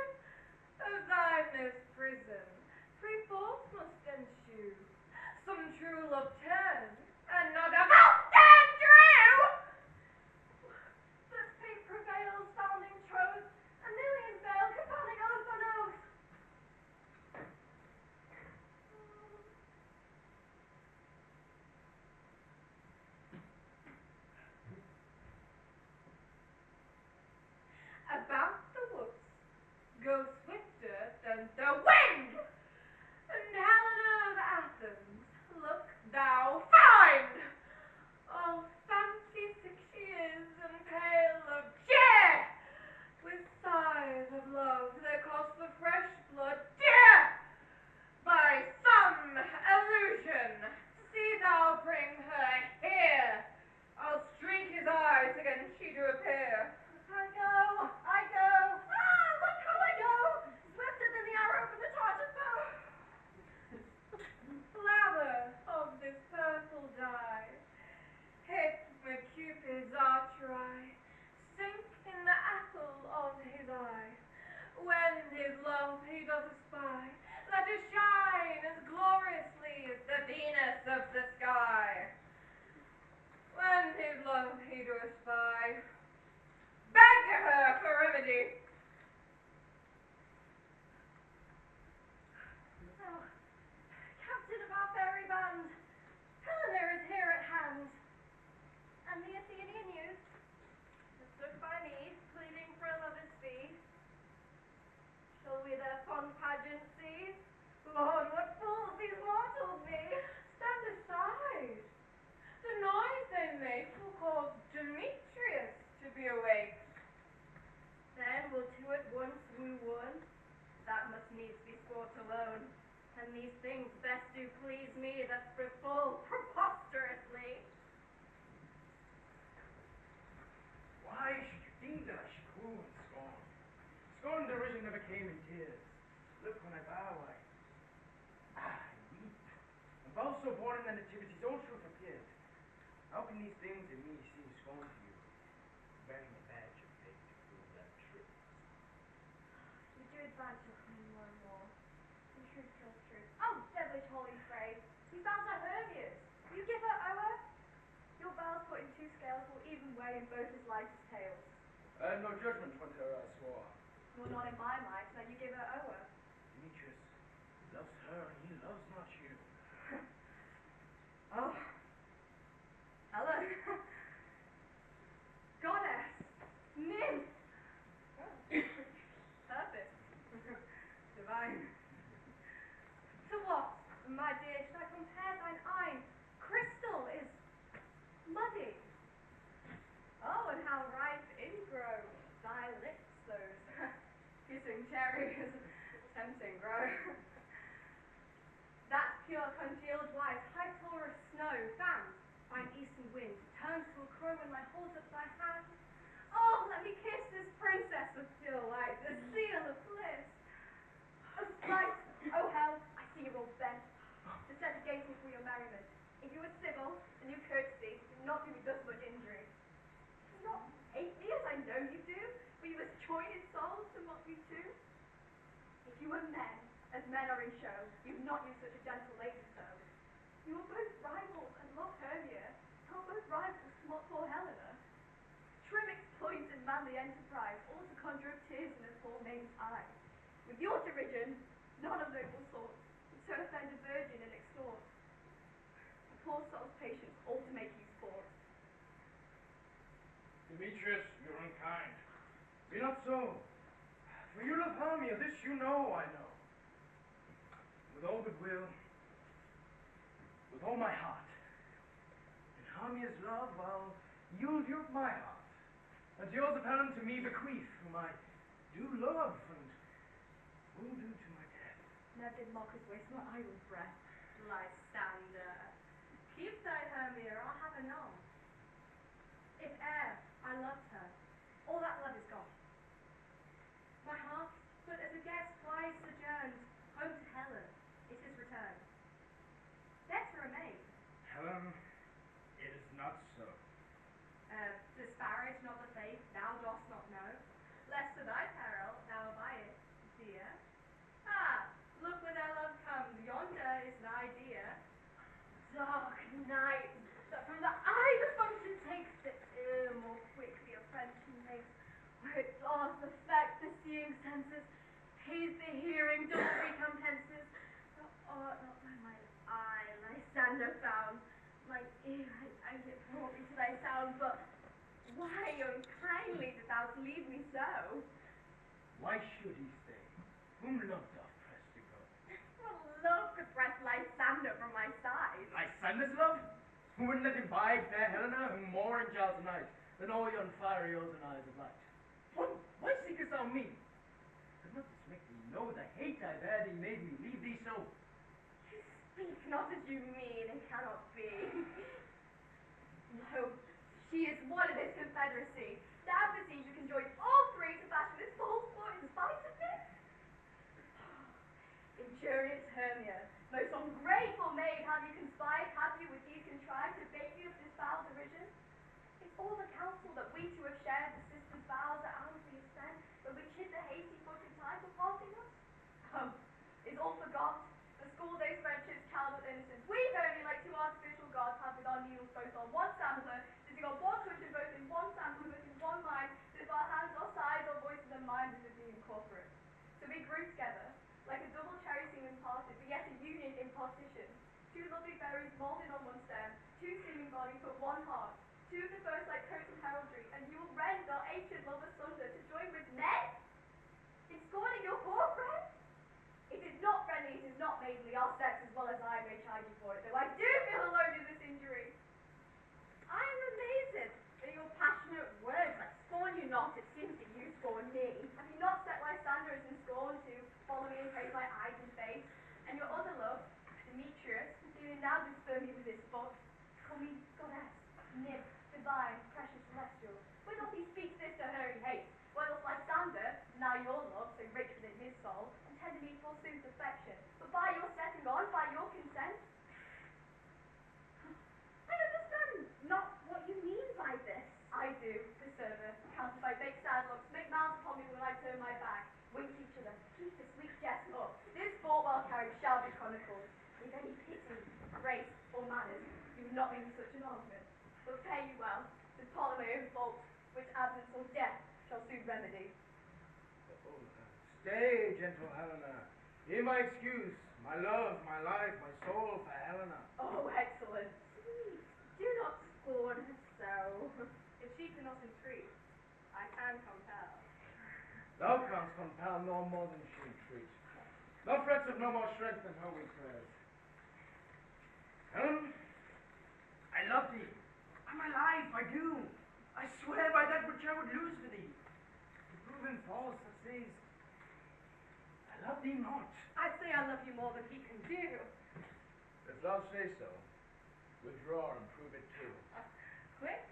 alone, and these things best do please me that befall preposterously. Why should you think that I should woo and scorn? Scorn and derision never came in tears. Look, when I bow, I weep. And bow so born in the nativity's all truth appeared. How can these things in me seem scorn to you? Bearing a badge of faith to prove that truth. You do advance your claim more and more. And truth kills truth. Oh, devilish holy phrase! These vows are Hermia's. You give her o'er? Your vows put in two scales will even weigh in both his lightest tails. No judgment when her I swore. Nor not in my mind that you give her o'er. Demetrius loves her and he loves not you. Oh, Helen, goddess, nymph, purpose, divine. To what, my dear, should I compare thine eye? Crystal is muddy. Oh, and how ripe ingrow thy lips, those kissing cherries, tempting grow. That pure congealed white, high floor of snow, fanned by an eastern wind, turns to a crow when I hold up thy hand. Oh, let me kiss this princess of pure light, the seal of bliss. Oh, slight, oh hell, I see you're all bent to set against me for your merriment. If you were civil and you courtesy, you would not do me thus much injury. Do not hate me as I know you do, for you must join in souls to mock me too. If you were men, as men are in show, you've not used such a gentle lady so. You are both rivals and love Hermia, you are both rivals to mock poor Helena. Trim exploits and manly enterprise, all to conjure up tears in a poor maiden's eye. With your derision, none of noble sorts, would so offend a virgin and extort. A poor soul's patience all to make you sport. Demetrius, you're unkind. Be not so. For you love Hermia, this you know I know. With all goodwill, with all my heart. In Hermia's love, I'll yield you my heart. And yours of Helen to me bequeath, whom I do love and will do to my death. Never did mockers waste my idle breath. Lysander, keep thy Hermia, or I'll have her none. If e'er I loved her, all that love is gone. My heart, but as a guest wise sojourned, home to Helen, it is returned. Better a maid. Helen, it is not so. Disparage not the faith thou dost not know, lest to thy peril thou abide, dear. Ah, look where thy love comes, yonder is thy dear. Dark night, that from the eye the function takes, the ear more quickly a friendship makes, where it doth affect the seeing senses, pays the hearing double recompenses. Thou art not by my eye, Lysander found, my ear I it brought me to thy sound, but why unkindly did thou leave me so? Why should he stay? Whom love doth press to go? What love could press Lysander from my side? Lysander's love? Who wouldn't let him bide fair Helena, whom more enjars the night than all yon fiery ocean eyes of light? Why seekest thou me? Could not this make thee know the hate I bear thee made me leave thee so? You speak not as you mean, and cannot be. No, she is one of this confederacy. Thou perceives you can join all three to fashion this false sport in spite of me? Injurious Hermia, most ungrateful maid, have you conspired, have you with these contrived to bait you of this foul derision? It's all the counsel that we two have shared, the sisters' vows that arms we have sent, when we chid the hasty footed time for parting us? Oh, is all forgot? The school days friendships, childhood innocence. We've only like two artificial gods have with our needles both on one sampler, sitting on one cushion both in one sampler, but in one mind, as if our hands, our sides, our voices and minds as if being incorporate. So we grew together, like a double cherry seeming parted, but yet a union in partition. Two lovely berries molded on one stem, two seeming bodies but one heart. Two of the first like coats and heraldry, and you will rend our ancient love asunder to join with men? In scorning your poor friend? It is not friendly, it is not maidenly, our sex as well as I may chide you for it, though I do feel alone in this injury. I am amazed at your passionate words. I scorn you not, it seems that you scorn me. Have you not set Lysander as in scorn to follow me and praise my eyes and face? not make me such an argument, but fare you well, it's partly my own fault, which absence or death shall soon remedy. Stay, gentle Helena. Hear my excuse, my love, my life, my soul for Helena. Oh, excellent. Sweet, do not scorn her so. If she cannot entreat, I can compel. Thou canst compel no more than she entreats. Thou frets of no more strength than her weak prayers. Helen, I love thee. I'm alive, I do. I swear by that which I would lose for thee. To prove him false that says, I love thee not. I say I love you more than he can do. If thou say so, withdraw and prove it too. Quick,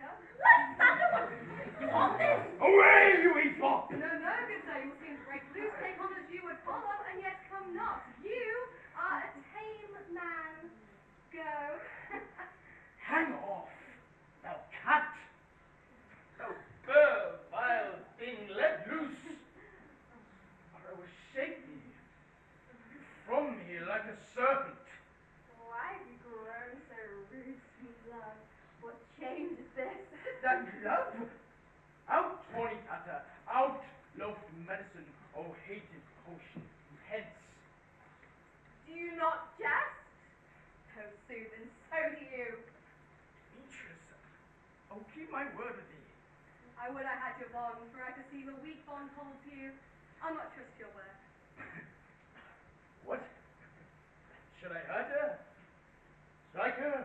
come. Let's stand up! You want this? Away, you ephod! No, no, good sir, you will seem to break loose, take on as you would follow, and yet come not. You are a tame man. Go. Hang off, thou cat! Thou bird, vile thing, let loose! Or I will shake thee from me like a serpent. Why have you grown so rude, sweet love? What change is this? That love? Out, fornicator, out, loathed medicine, oh hated potion, hence. Do you not jest? Oh, Susan, so do you. Beatrice, oh keep my word with thee. I would I had your bond, for I perceive a weak bond holds you. I'll not trust your word. What? Should I hurt her? Strike her?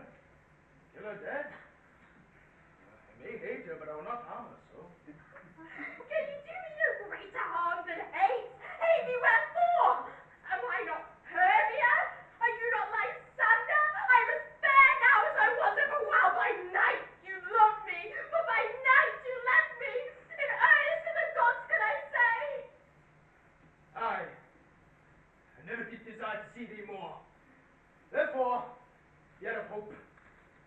Kill her dead? I may hate her, but I will not harm her so. Can you do me no greater harm than hate? Hate me wherefore? Am I not Hermia? Are you not Lysander? I was fair now as I was ever while by night you loved me, but by night you left me. In earnest to the gods can I say? I never did desire to see thee more. Therefore, yet of hope,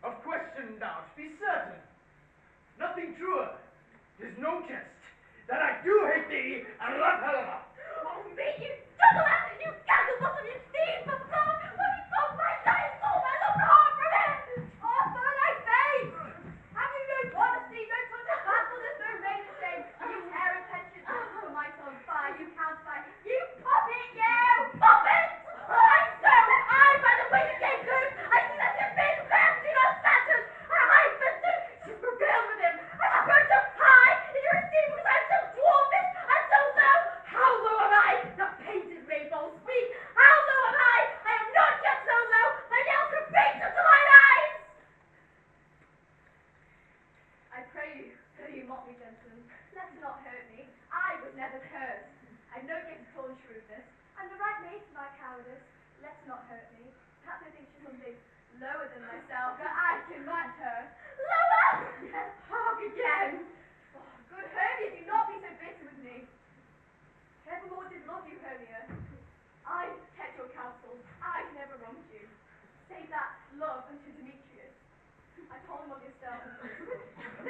of question doubt, be certain. Nothing truer, 'tis no jest, that I do hate thee and love Helena. Oh, me, you juggler! You gaggle bottom, you thief of blood! When he told my life, soul, my love heart from him! Off on thy face! Have you no modesty, no touch of bashfulness, no reign of shame? You tear attention out from my tongue, fire, you counterfeit, you puppet, you puppet! And so, I, by the way the game goes, I see that you've been back to your status, and I pursued, she's prevailed with him, and I put up high, and you receive because I'm so dwarfish, and so low. How low am I? The painted rainbow speak. How low am I? I am not yet so low, my nails could reach up to mine eyes. I pray you, though you mock me, gentlemen, let her not hurt me. I was never cursed. I've no gift of torn shrewdness, and the right maid for my cowardice. Let her not hurt me. Perhaps I think she's something lower than myself, that I can match her. Lower! Hark again! Oh, good Hermia, do not be so bitter with me. Evermore did love you, Hermia. I kept your counsel. I never wronged you. Save that love unto Demetrius. I told him of your star. I told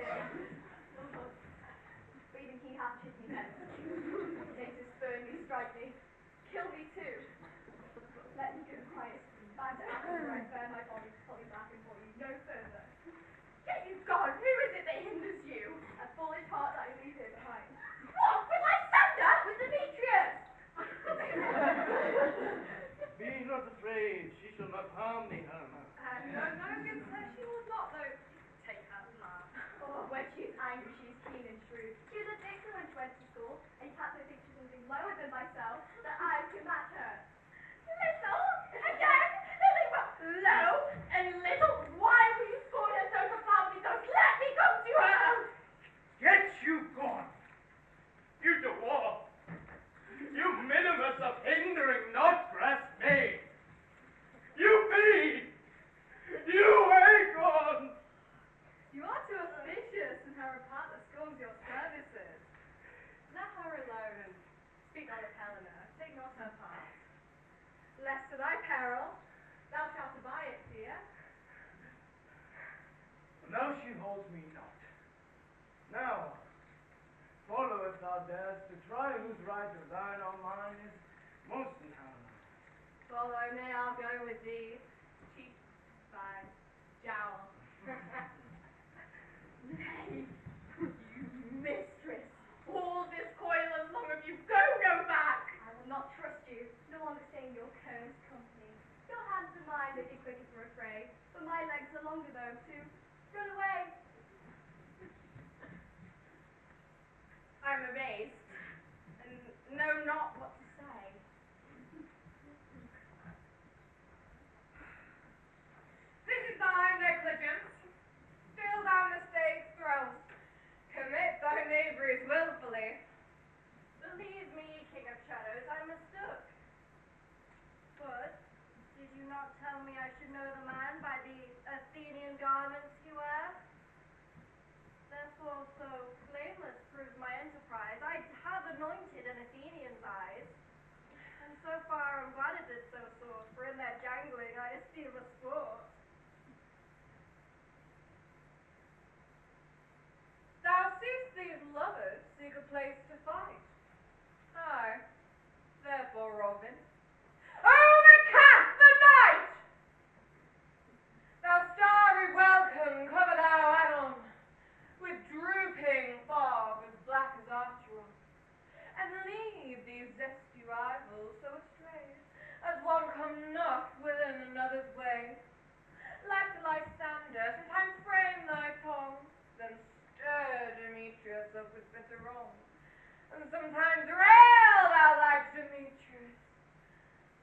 him. But even he hath chid me then. Dated spurn me, strike me, kill me too. Let me go quiet. Back to Athens where I bear my body back and bore you no further. Get you gone! Who is it that hinders you? A foolish heart that I leave here behind. What? With Lysander? With Demetrius? Be not afraid, she shall not harm thee, Helena. No, no, good sir, she will not, though. Take her laugh. Oh, when she is angry, she is keen and shrewd. She was a dictator when she went to school, and perhaps I think she's something lower than myself, that I can match her. Little? Again? Nothing but low and little? Why will you scorn her so profoundly? Don't let me come to her! Get you gone! You dwarf! You minimus of hindering not grass made! You be! You acorn! You are too officious, and her partner scorns your services. Let her alone, and speak not of Helena. Take not her part. Lest to thy peril, thou shalt abide it, dear. Now she holds me not. Now, follow if thou darest to try whose right of thine or mine is most in Helena. Follow me, I'll go with thee. longer, though, to run away. I'm amazed, and know not what to say. This is thy negligence. Still thou mistakes throwest. Commit thy knaveries willfully. Believe me, King of Shadows, I mistook. But did you not tell me I should know the man by the Athenian garments he wears? Therefore, so blameless proves my enterprise. I have anointed an Athenian's eyes. And so far I'm glad it did so sort, for in their jangling I esteem a sport. Thou seest these lovers seek a place to fight. Aye, therefore, Robin, overcast the night! Thou starry welcome, cover thou Anon, with drooping fog as black as Archeron, and leave these zesty rivals so astray, as one come not within another's way. Like the Lysander, sometimes frame thy tongue, then stir Demetrius up with bitter wrong, and sometimes rail thou like Demetrius,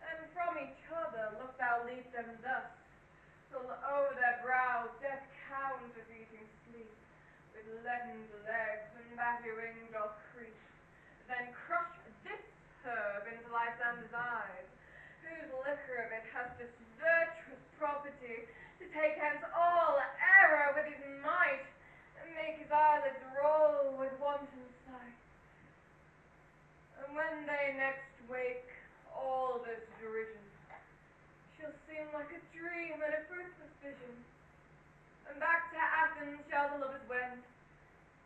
and from each other look thou lead them thus, till o'er their brows death counters eating sleep, with leadened legs and battering doth creep, then crush this herb into Lysander's eyes, whose liquor of it has this virtuous property, to take hence all error with his might, and make his eyelids roll with wanton sight. And when they next wake, all this derision shall seem like a dream and a fruitless vision, and back to Athens shall the lovers wend,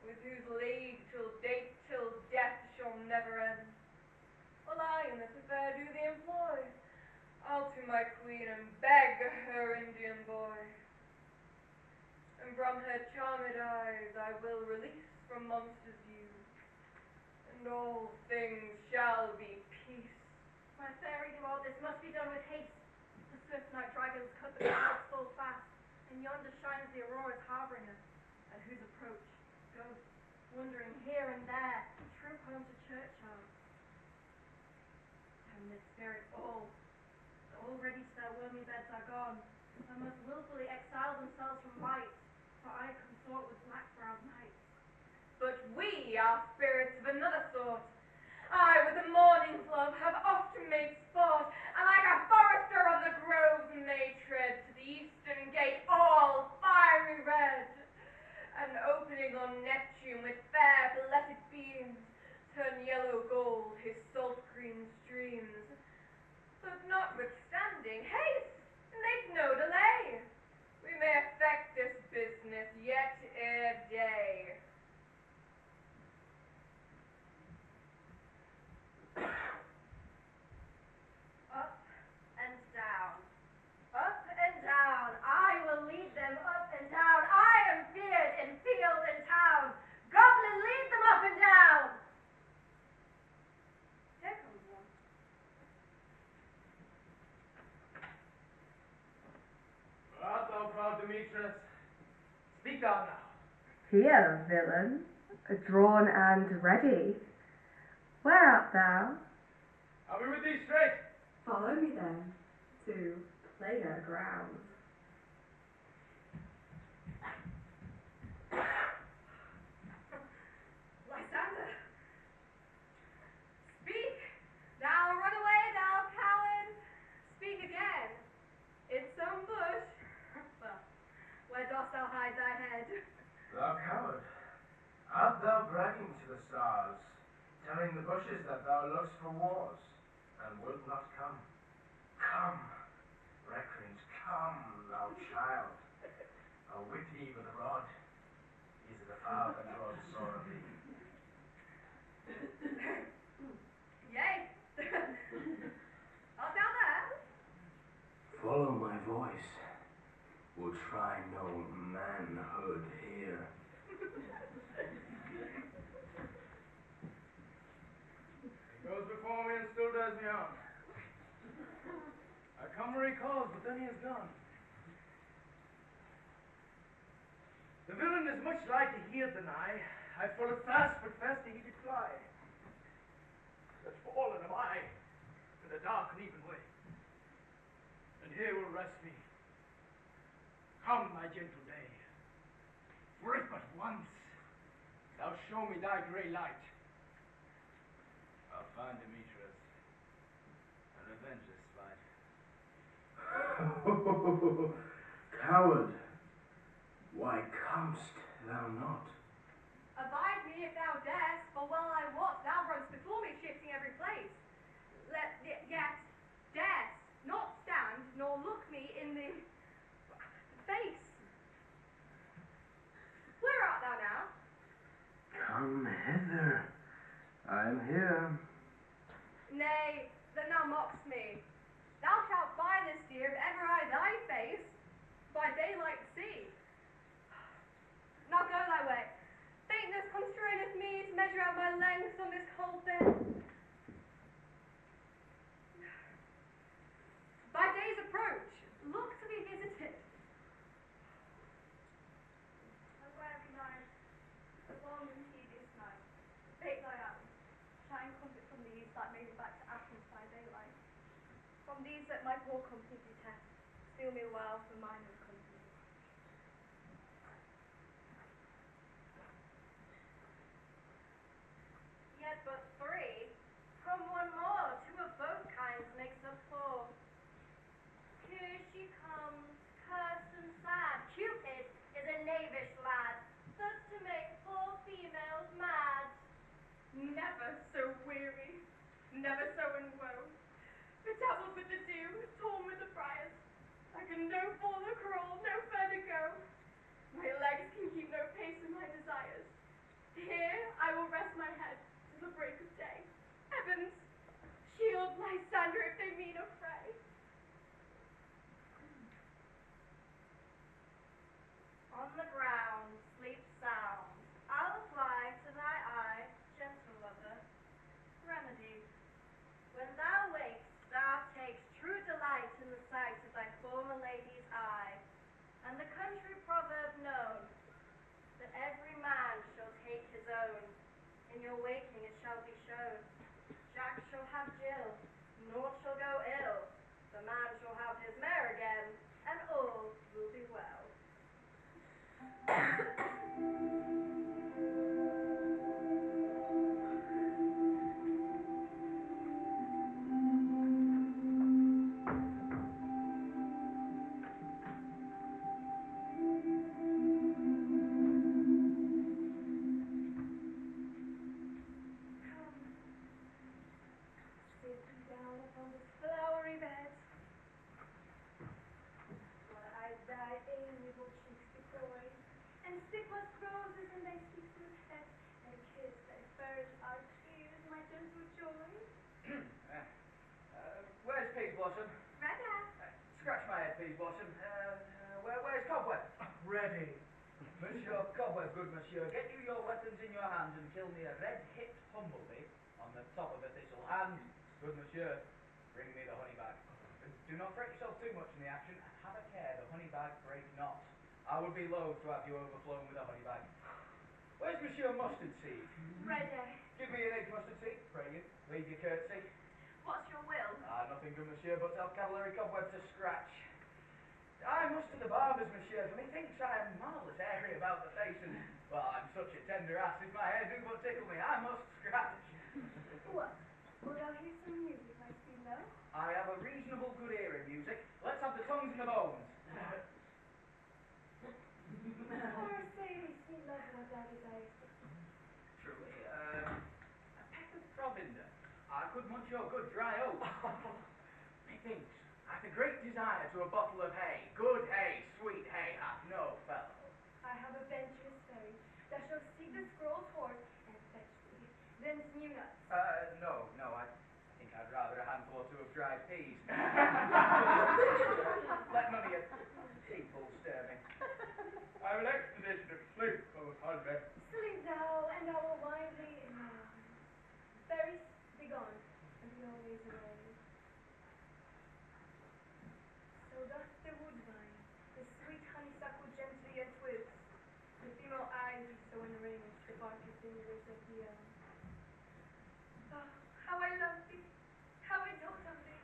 with whose league till date, till death shall never end. While I in this affair do thee employ, I'll to my queen and beg her Indian boy, and from her charmed eyes I will release from monsters' view, and all things shall be peace. My fairy, do all this must be done with haste. The swift night dragons cut the clouds full fast, and yonder shines the aurora's harbinger, at whose approach ghosts, wandering here and there, troop home to churchyards. And the spirits all already to their wormy beds are gone, and most wilfully exile themselves from light, for I consort with black-browed knights. But we are spirits of another sort. I with the morning's love have often made sport, and like a forester on the groves may tread to the eastern gate all fiery red, and opening on Neptune with fair blessed beams, turn yellow gold his salt green streams. But notwithstanding, haste, make no delay. We may effect this business yet ere day. Up and down. Up and down. I will lead them up and down. I am feared in field and town. Goblin, lead them up and down. Here comes one. Art thou proud, Demetrius? Speak thou now. Here, villain, drawn and ready. Where art thou? I'll be with thee straight. Follow me then to plainer ground. Lysander, speak! Thou run away, thou coward! Speak again. In some bush. Well, where dost thou hide thy head? Thou coward, art thou bragging to the stars, telling the bushes that thou look'st for wars, and wilt not come? Come, recreant, come, thou child. I'll whip thee with a rod. Is it a fowl that draws the sword of thee? Yea. Art thou there? Follow my voice. We'll try no manhood here. He goes before me and still does me on. I come where he calls, but then he is gone. The villain is much lighter here than I follow fast, but faster he did fly. But fallen am I to the dark and even way, and here will rest me. Come, my gentle day, for if but once thou show me thy grey light, I'll find Demetrius and revenge this spite. Coward, why comest thou not? Abide me if thou darest, for well I wot thou runn'st before me, shifting every place. Yet darest not stand, nor look me in the face. Where art thou now? Come hither. I am here. Nay, then thou mockst me. Thou shalt buy this dear, if ever I thy face by daylight see. Now go thy way. Faintness constraineth me to measure out my length on this cold bed. By day's approach, look to be visited. A weary night, a long and tedious night. Bake thy hours, shine comfort from these that may be back to Athens by daylight. From these that my poor company detest, steal me a while for mine own company. Yet but three, come one more, two of both kinds makes up four. Here she comes, cursed and sad. Cupid is a knavish lad, thus to make poor females mad. Never so weary, never so in woe, bedabbled with the dew, torn with the briars. I can no further crawl, no further go. My legs can keep no pace with my desires. Here I will rest my head till the break of day. Heavens, shield Lysander if they mean a fray. On the ground, sleep sound. I'll apply to thy eye, gentle lover, remedy. When thou wakest, thou takes true delight in the sight of thy former lady's eye, and the country proverb known, that every man shall take his own. In your waking it shall be shown. Jack shall have Jill, naught shall go ill. The man shall have his mare again, and all will be well. Sit thee down upon this flowery bed, while I thy amiable cheeks decoy, and stick us roses in thy sweet smooth head, and kiss thy first our tears, my gentle joy. Where's Peas Blossom? Reda. Scratch my head, Peas Blossom. Where's Cobweb? Ready. Monsieur Cobweb, good monsieur, get you your weapons in your hands and kill me a red-hipped humblebee on the top of a thistle. And, good monsieur, bring me the honey bag. Do not fret yourself too much in the action, and have a care the honey bag break not. I would be loath to have you overflown with a honey bag. Where's Monsieur Mustard Seed? Reda. Give me an egg mustard seed, pray you. Leave your curtsy. What's your will? Nothing good, monsieur, but to help Cavalieri Cobweb to scratch. I must to the barber's, monsieur, for methinks I am marvellous airy about the face, and, well, I'm such a tender ass, if my hair do but tickle me, I must scratch. What? Wilt thou hear some music, my sweet love? I have a reasonable good ear in music. Let's have the tongues and the bones. Or say, sweet love, what thou desirest to eat. Truly, a peck of provender. I could munch your good dry oats. Methinks hath a great desire to a bottle of hay. Good hay, sweet hay, hath no fellow. I have a venturous fairy that shall seek the scroll's horse and fetch thee thence new nuts. No, I think I'd rather a handful or two of dried peas. Let none of your people stir me. I have an expedition of sleep, O husband. Sleep thou, and I will wind thee in my arms. Fairies, be gone, and be always away. So doth the woodbine, the sweet honeysuckle gently entwist, beyond. Oh, how I love thee, how I dote on thee.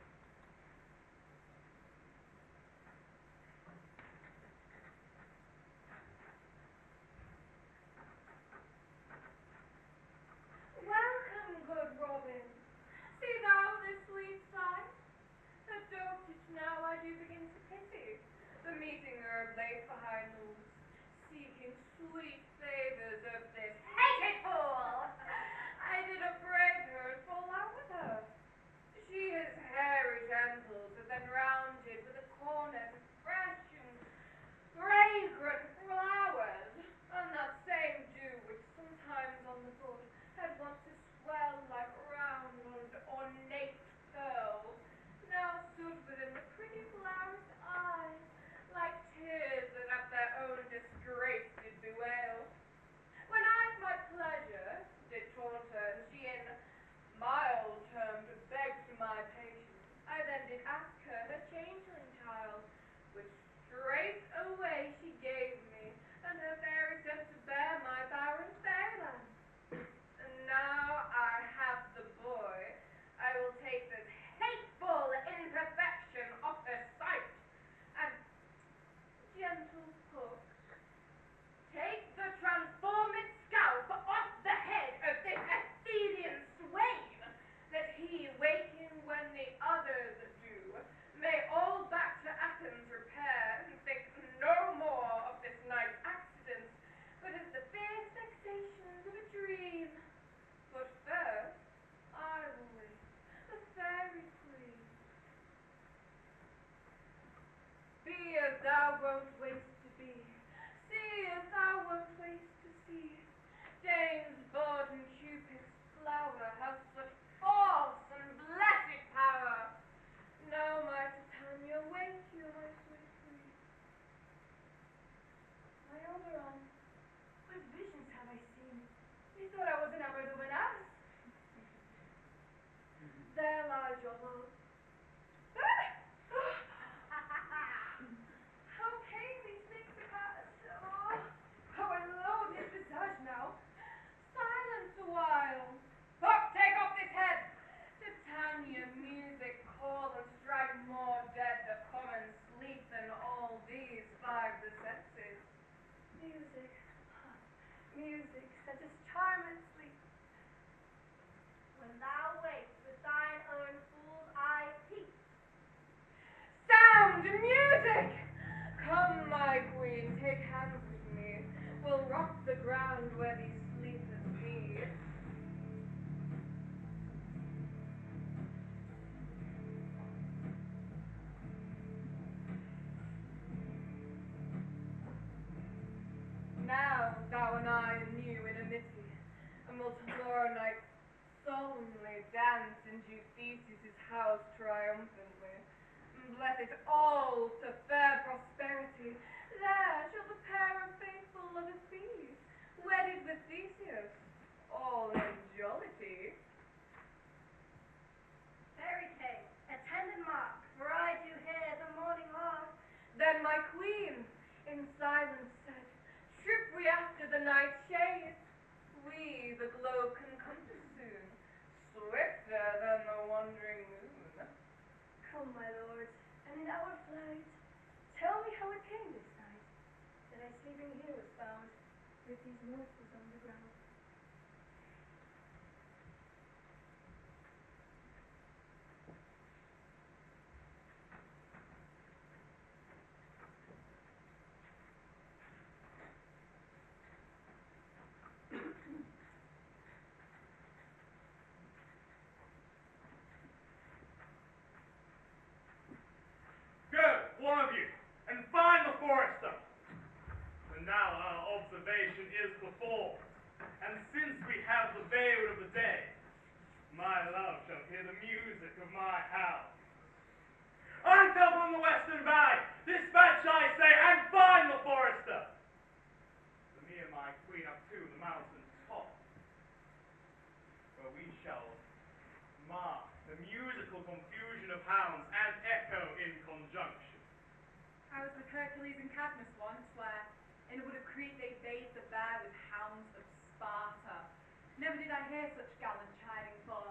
Welcome, good Robin. See thou this sweet sight? The dotage now I do begin to pity. The meeting herb late behind loops, seeking sweet favours of this hated fool. I did upbraid her and fall out with her. She has hairy temples, but then rounded with a cornet of fresh and fragrant flowers, and that same dew which sometimes on the bud had wont to swell like round ornate pearls, now stood within the pretty flower's eyes, like tears that at their own disgrace did bewail. When I at my pleasure did taunt her, and she in mild terms begged my patience, I then did ask her changeling child, which straight away she gave me, and her fairy sent to bear my barren fairyland. And now I have the boy, I will take this hateful imperfection off her sight, and, gentle Hook, take the transformed scalp off the head of this Athenian swain, that he, waking when the others do, may all back to Athens repair, and think no more of this night's accident, but as the fierce vexations of a dream. But first, I will wait, the fairy queen. Be as thou wont waste to be, see as thou wont waste to see. Dane's bud and Cupid's flower has such force and blessed power. Now, my Titania, wait you, my sweet queen. My Oberon, what visions have I seen? Methought I was enamored of an ass. There lies your love. How came these things to pass? Oh, how I loathe his visage now. Silence a while. Hook, take off this head. Titania, music, call and strike more dead the common sleep than all these five the senses. Music, music, such as charmeth sleep. When thou wakes with thine own fool's eyes peep. Sound, music! Come, my queen, take hands with me. We'll rock the ground where thee sleepeth me. Now thou and I anew in amity, and will tomorrow night solemnly dance in due Theseus' house triumphantly, and bless it all to fair prosperity. There shall the pair of faithful lovers be, wedded with Theseus, all in jollity. Fairy king, attend and mark, for I do hear the morning lark. Then my queen, in silence said, trip we after the night shade. We the globe can compass soon, swifter than the wandering moon. Come, my lord, and in our flight, tell me how it came this night, that I sleeping here was found, with these morsels on the ground. Go, one of you, and find the forester. And now our observation is performed, and since we have the veil of the day, my love shall hear the music of my hound. Until from the western valley, dispatch I say, and find the forester. For me and my queen up to the mountain top, where we shall mark the musical confusion of hounds and echo in conjunction. I was with Hercules and Cadmus once, where in a wood of Crete they bathed the bear with hounds of Sparta. Never did I hear such gallant chiding for.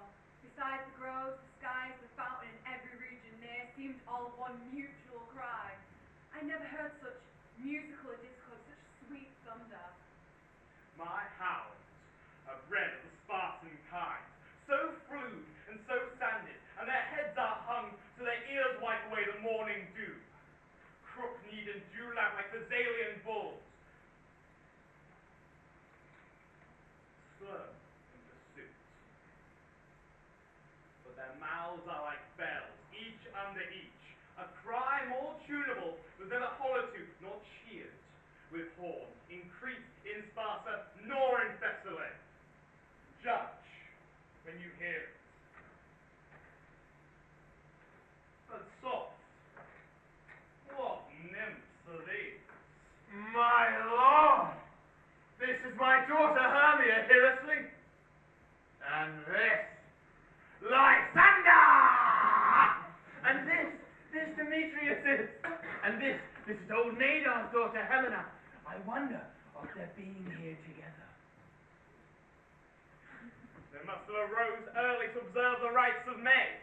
Besides the groves, the skies, the fountain in every region near seemed all one mutual cry. I never heard such musical discord, such sweet thunder. My hounds are bred of the Spartan kind, so flued and so sanded, and their heads are hung so their ears wipe away the morning dew. Crook-kneed and dew-lamp like Thessalian bulls. Slow in pursuit. But their mouths are like bells, each under each, a cry more tunable was never hollow to, nor cheered with horn, in Crete, in Sparta, nor in Thessaly. Judge when you hear it. But soft, what nymphs are these? My lord, this is my daughter Hermia here asleep. And this, Lysander! And this Demetrius is. And this is old Nadar's daughter Helena. I wonder of their being here together. They must have arose early to observe the rites of May.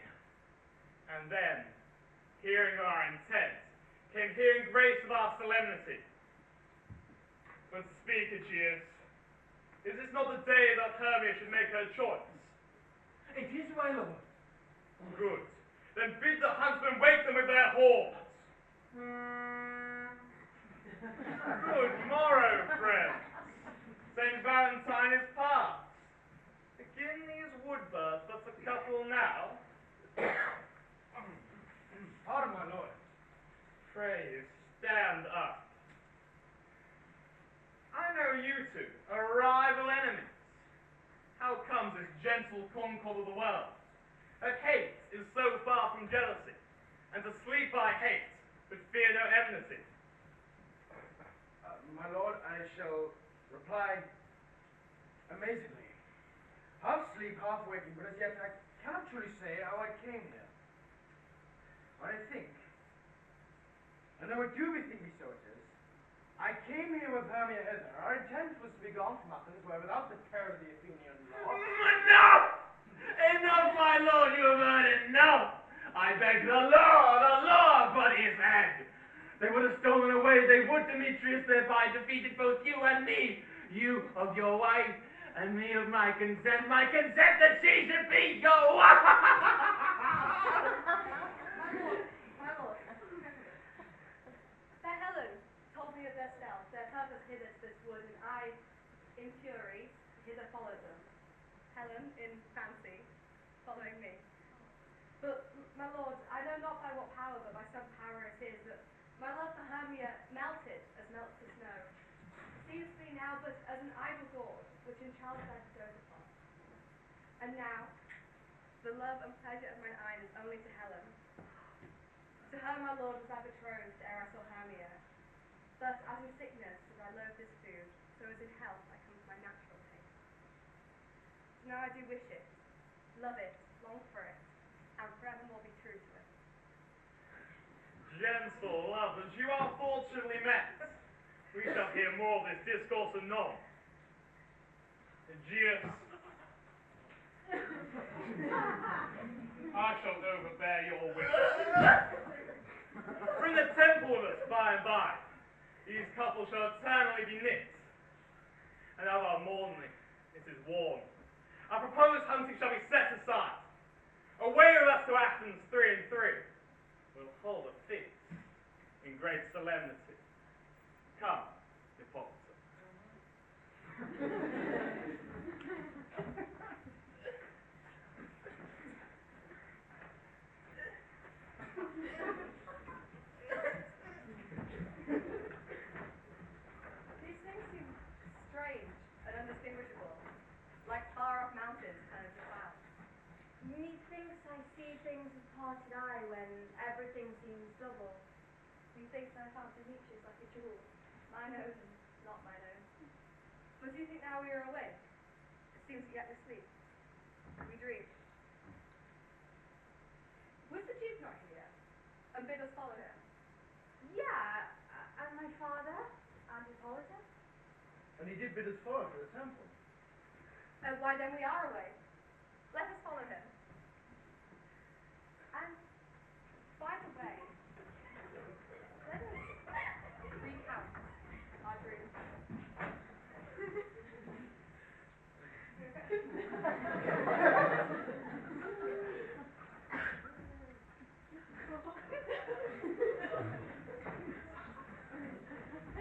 And then, hearing of our intent, came here in grace of our solemnity. But speak, Aegeus, is this not the day that Hermia should make her choice? It is, my lord. Good. Then bid the huntsmen wake them with their horns. Good morrow, friends. St. Valentine is past. Begin these woodbirds but a couple now? Pardon, my lord. Pray stand up. I know you two are rival enemies. How comes this gentle concord of the world, that hate is so far from jealousy, and to sleep by hate, but fear no enmity? My lord, I shall reply amazingly. Half sleep, half waking, but as yet I cannot truly say how I came here. But I think, and though it do bethink me so it is, I came here with Hermia hither. Our intent was to be gone from Athens, where without the terror of the Athenian law. Enough! Enough, my lord, you have heard enough! I beg the law upon his head! They would have stolen away, they would, Demetrius, thereby defeated both you and me. You of your wife, and me of my consent that she should be your wife! My lord. Fair Helen told me of their stealth, their purpose hither to this wood, and I, in fury, hither followed them. Helen, in fancy, following me. But, my lord, I know not by what power, but by some power it is, that my love for Hermia melted as melts the snow. Seems to me now but as an idle thought, which in childbed dote upon. And now, the love and pleasure of mine eyes is only to Helen. To her, my lord, was I betrothed ere I saw Hermia. Thus, as in sickness, as I loathe this food, so as in health I come to my natural taste. So now I do wish it, love it, long for it, and forevermore be true to it. Gentle lovers, you are fortunately met. We shall hear more of this discourse anon. Aegeus, I shall overbear your wishes. For in the temple with us by and by, these couples shall eternally be knit. And of our mourning, it is warned. Our proposed hunting shall be set aside. Away with us to Athens 3 and 3. We'll hold a feast in great solemnity. Come, Hippolyta. These things seem strange and undistinguishable, like far-off mountains turned into clouds. Methinks I see things with parted eye when everything seems double. Methinks I found Demetrius like a jewel, my nose and not my nose. But do you think now we are awake? It seems yet we sleep. We dream. Was the Duke not here, and bid us follow him? Yeah, and my father, and Hippolyta. And he did bid us forward to the temple. Why then we are away. Let us follow him. And by the way, let us recount our dream.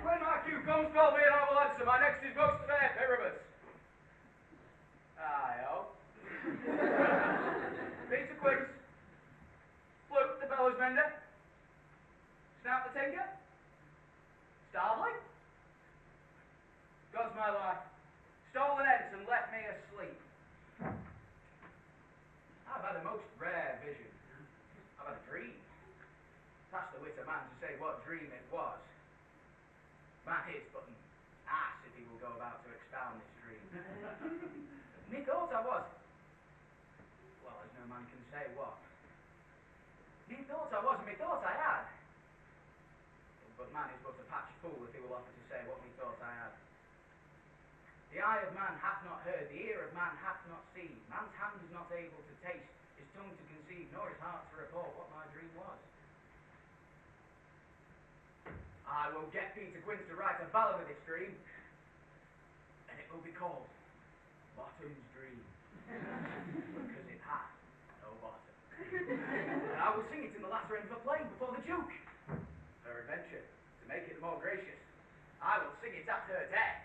When my cue comes, call me and I will answer. My next is most fair, Pyramus. Aye-o. Peter Quince. Flute the bellows mender. Snout the tinker. Starveling. God's my life. Stolen ents and left me asleep. I've had a most rare vision. I've had a dream. That's the wit of man to say what dream it was. Man is but an ass if he will go about to expound this dream. Methought I was, well, as no man can say what. Methought I was, methought I had. But man is but a patched fool if he will offer to say what methought I had. The eye of man hath not heard, the ear of man hath not seen. Man's hand is not able to taste, his tongue to conceive, nor his heart to report what my dream was. I will get Peter Quince to write a ballad of this dream, and it will be called Bottom's Dream, because it hath no bottom. And I will sing it in the latter end of a play before the Duke. Peradventure, to make it the more gracious, I will sing it at her death.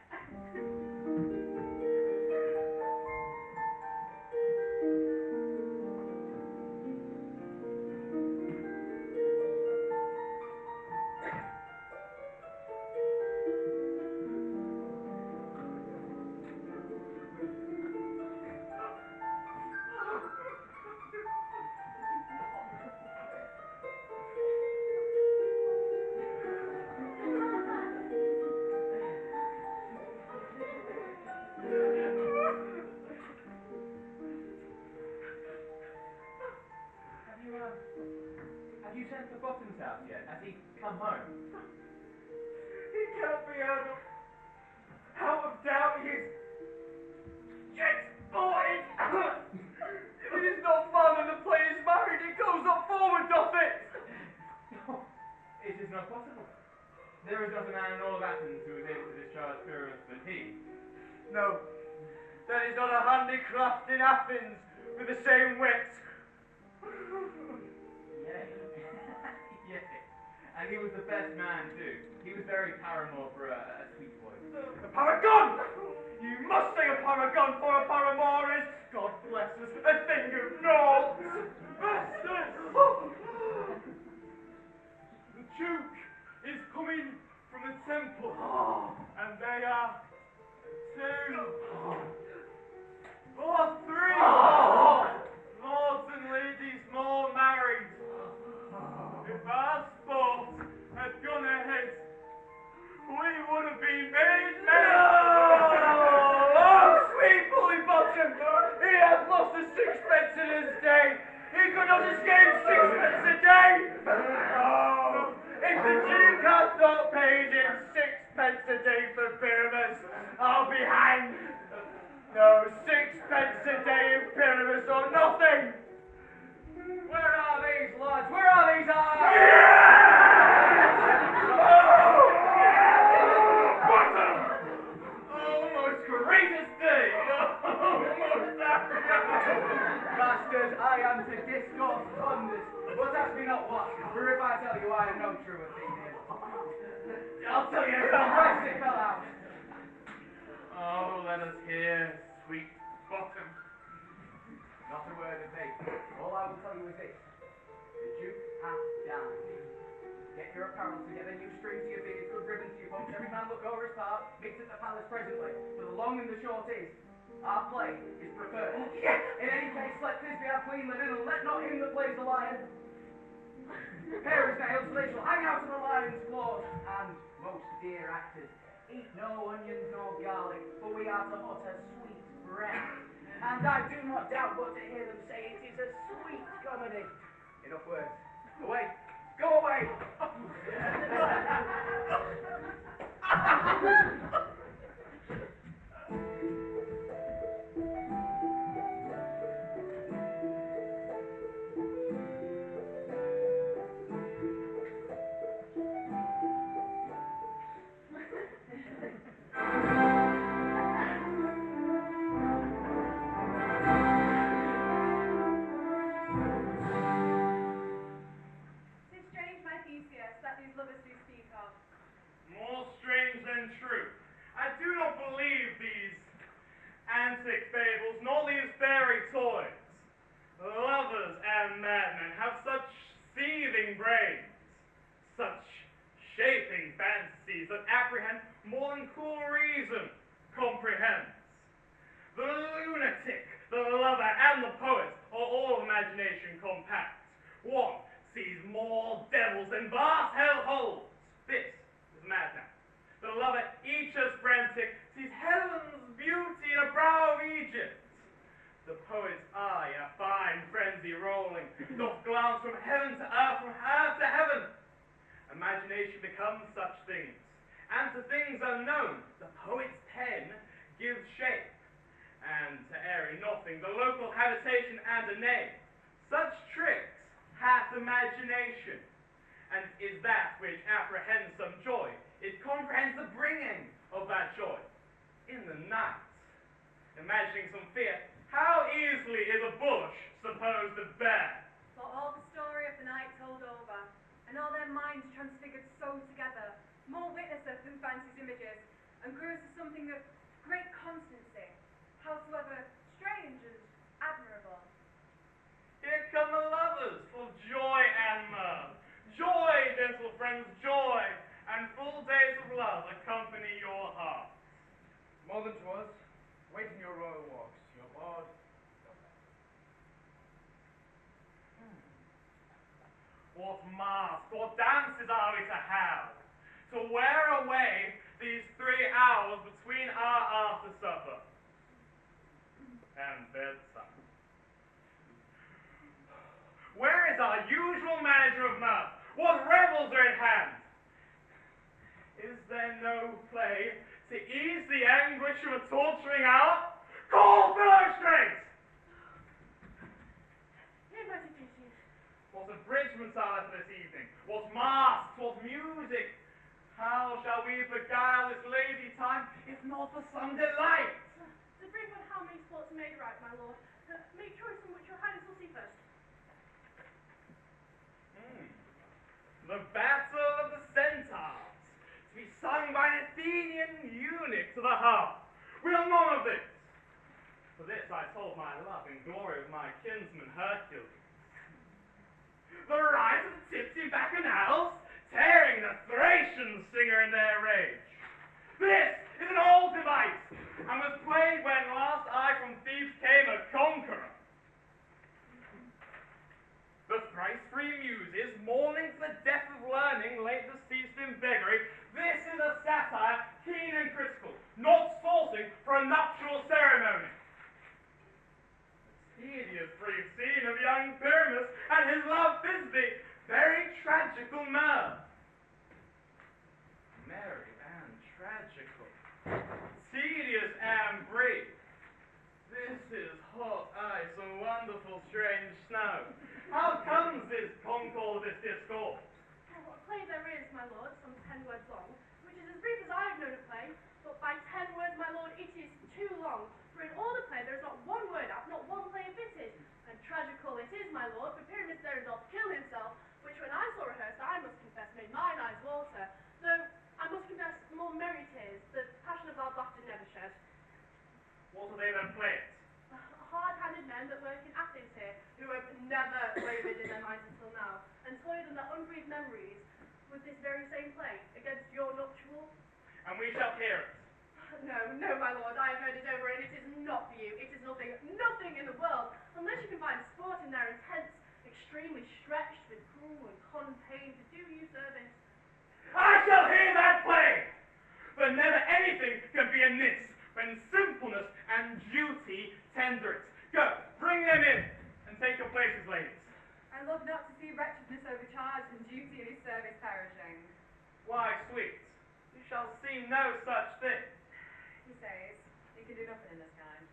Have you sent for Bottom's house yet? Has he come home? He cannot be out of doubt. He is transported. If it is not found and the play is married, it goes not forward, doth it? It is not possible. There is not a man in all of Athens who is able to discharge Pyramus but he. No, there is not a handicraft in Athens with the same wit. Yea. Yea. And he was the best man too. He was very paramour for a sweet voice. A paragon! You must say a paragon, for a paramour is, God bless us, a thing of naught. Masters! The Duke is coming from the temple, and they are 2 or 3 lords and ladies more married. If our sport had gone ahead, we would have been made men. Oh, sweet bully bottom! He hath lost a sixpence in his day. He could not escape sixpence a day. Oh, if the Duke hath not paid him sixpence a day for Pyramus, I'll be hanged. No, sixpence a day in Pyramus or nothing. Where are these lads? Where are these eyes? Most greatest day! Masters, I am to discourse thunders, but ask me not what, for if I tell you I am no true Athenian. I'll tell you Whence it fell out. Oh, let us hear, sweet Bottom. Not a word of me. All I will tell you is this. The Duke hath died. Get your apparel together, new strings to your beards, good ribbons to your pumps, every man look over his part, meet at the palace presently. For the long and the short is, our play is preferred. Yes! In any case, let Thisbe have clean linen, and let not him that plays the lion pare his nails, so they shall hang out of the lion's claws. And, most dear actors, eat no onions nor garlic, for we are to utter sweet breath. And I do not doubt but to hear them say it is a sweet comedy. Enough words. Away! Go away! and true. I do not believe these antic fables, nor these fairy toys. Lovers and madmen have such seething brains, such shaping fantasies that apprehend more than cool reason comprehends. The lunatic, the lover, and the poet are all imagination compact. One sees more devils than vast hell holds. This is madman. The lover, each as frantic, sees Helen's beauty in a brow of Egypt. The poet's eye, in a fine frenzy rolling, doth glance from heaven to earth, from earth to heaven. Imagination becomes such things, and to things unknown, the poet's pen gives shape, and to airy nothing, the local habitation and a name. Such tricks hath imagination, and is that which apprehends some joy. It comprehends the bringing of that joy in the night. Imagining some fear, how easily is a bush supposed to bear? For all the story of the night told over, and all their minds transfigured so together, more witnesseth than fancy's images, and grew to something of great constancy, howsoever strange and admirable. Here come the lovers, full joy and mirth. Joy, gentle friends, joy, and full days of love accompany your heart. More than 'twas, waiting your royal walks, your lord, your bed. What masks, what dances are we to have? To wear away these 3 hours between our after supper and bedtime. Where is our usual measure of mirth? What revels are at hand? Is there no play to ease the anguish of a torturing hour? Call fellow strings! Here's my Titania. What abridgments are there for this evening? What masks, what music? How shall we beguile this lazy time, if not for some delight? To brief on how many sports are made right, my lord, make choice from which your highness will see first. The battle of the centaurs, to be sung by an Athenian eunuch to the harp. We'll none of this. For this I told my love in glory of my kinsman Hercules. The rise of the tipsy bacchanals, tearing the Thracian singer in their rage. This is an old device, and was played when last I from Thebes came a conqueror. The thrice-free muses, mourning for the death of learning, late deceased in beggary. This is a satire, keen and critical, not sourcing for a nuptial ceremony. The tedious brief scene of young Pyramus and his love Thisbe, very tragical mirth. Merry and tragical, tedious and brief. This is hot ice and wonderful strange snow. How comes this concord, this discourse? Well, a play there is, my lord, some 10 words long, which is as brief as I have known a play, but by 10 words, my lord, it is too long. For in all the play there is not one word out, not one play fitted. And tragical it is, my lord, for Pyramus there doth kill himself, which when I saw rehearsed, I must confess, made mine eyes water. Though, I must confess, more merry tears, the passion of loud laughter never shed. What are they then played? Hard-handed men that work in Athens here, who have never wavered in their minds until now, and toyed on their unbreathed memories with this very same play against your nuptial. And we shall hear it. No, no, my lord, I have heard it over, and it is not for you. It is nothing, nothing in the world, unless you can find sport in their intense, extremely stretched with cruel and common pain to do you service. I shall hear that play! For never anything can be amiss when simpleness and duty tender it. Go, bring them in, and take your places, ladies. I love not to see wretchedness overcharged and duty in his service perishing. Why, sweet, you shall see no such thing. He says, he can do nothing in this kind.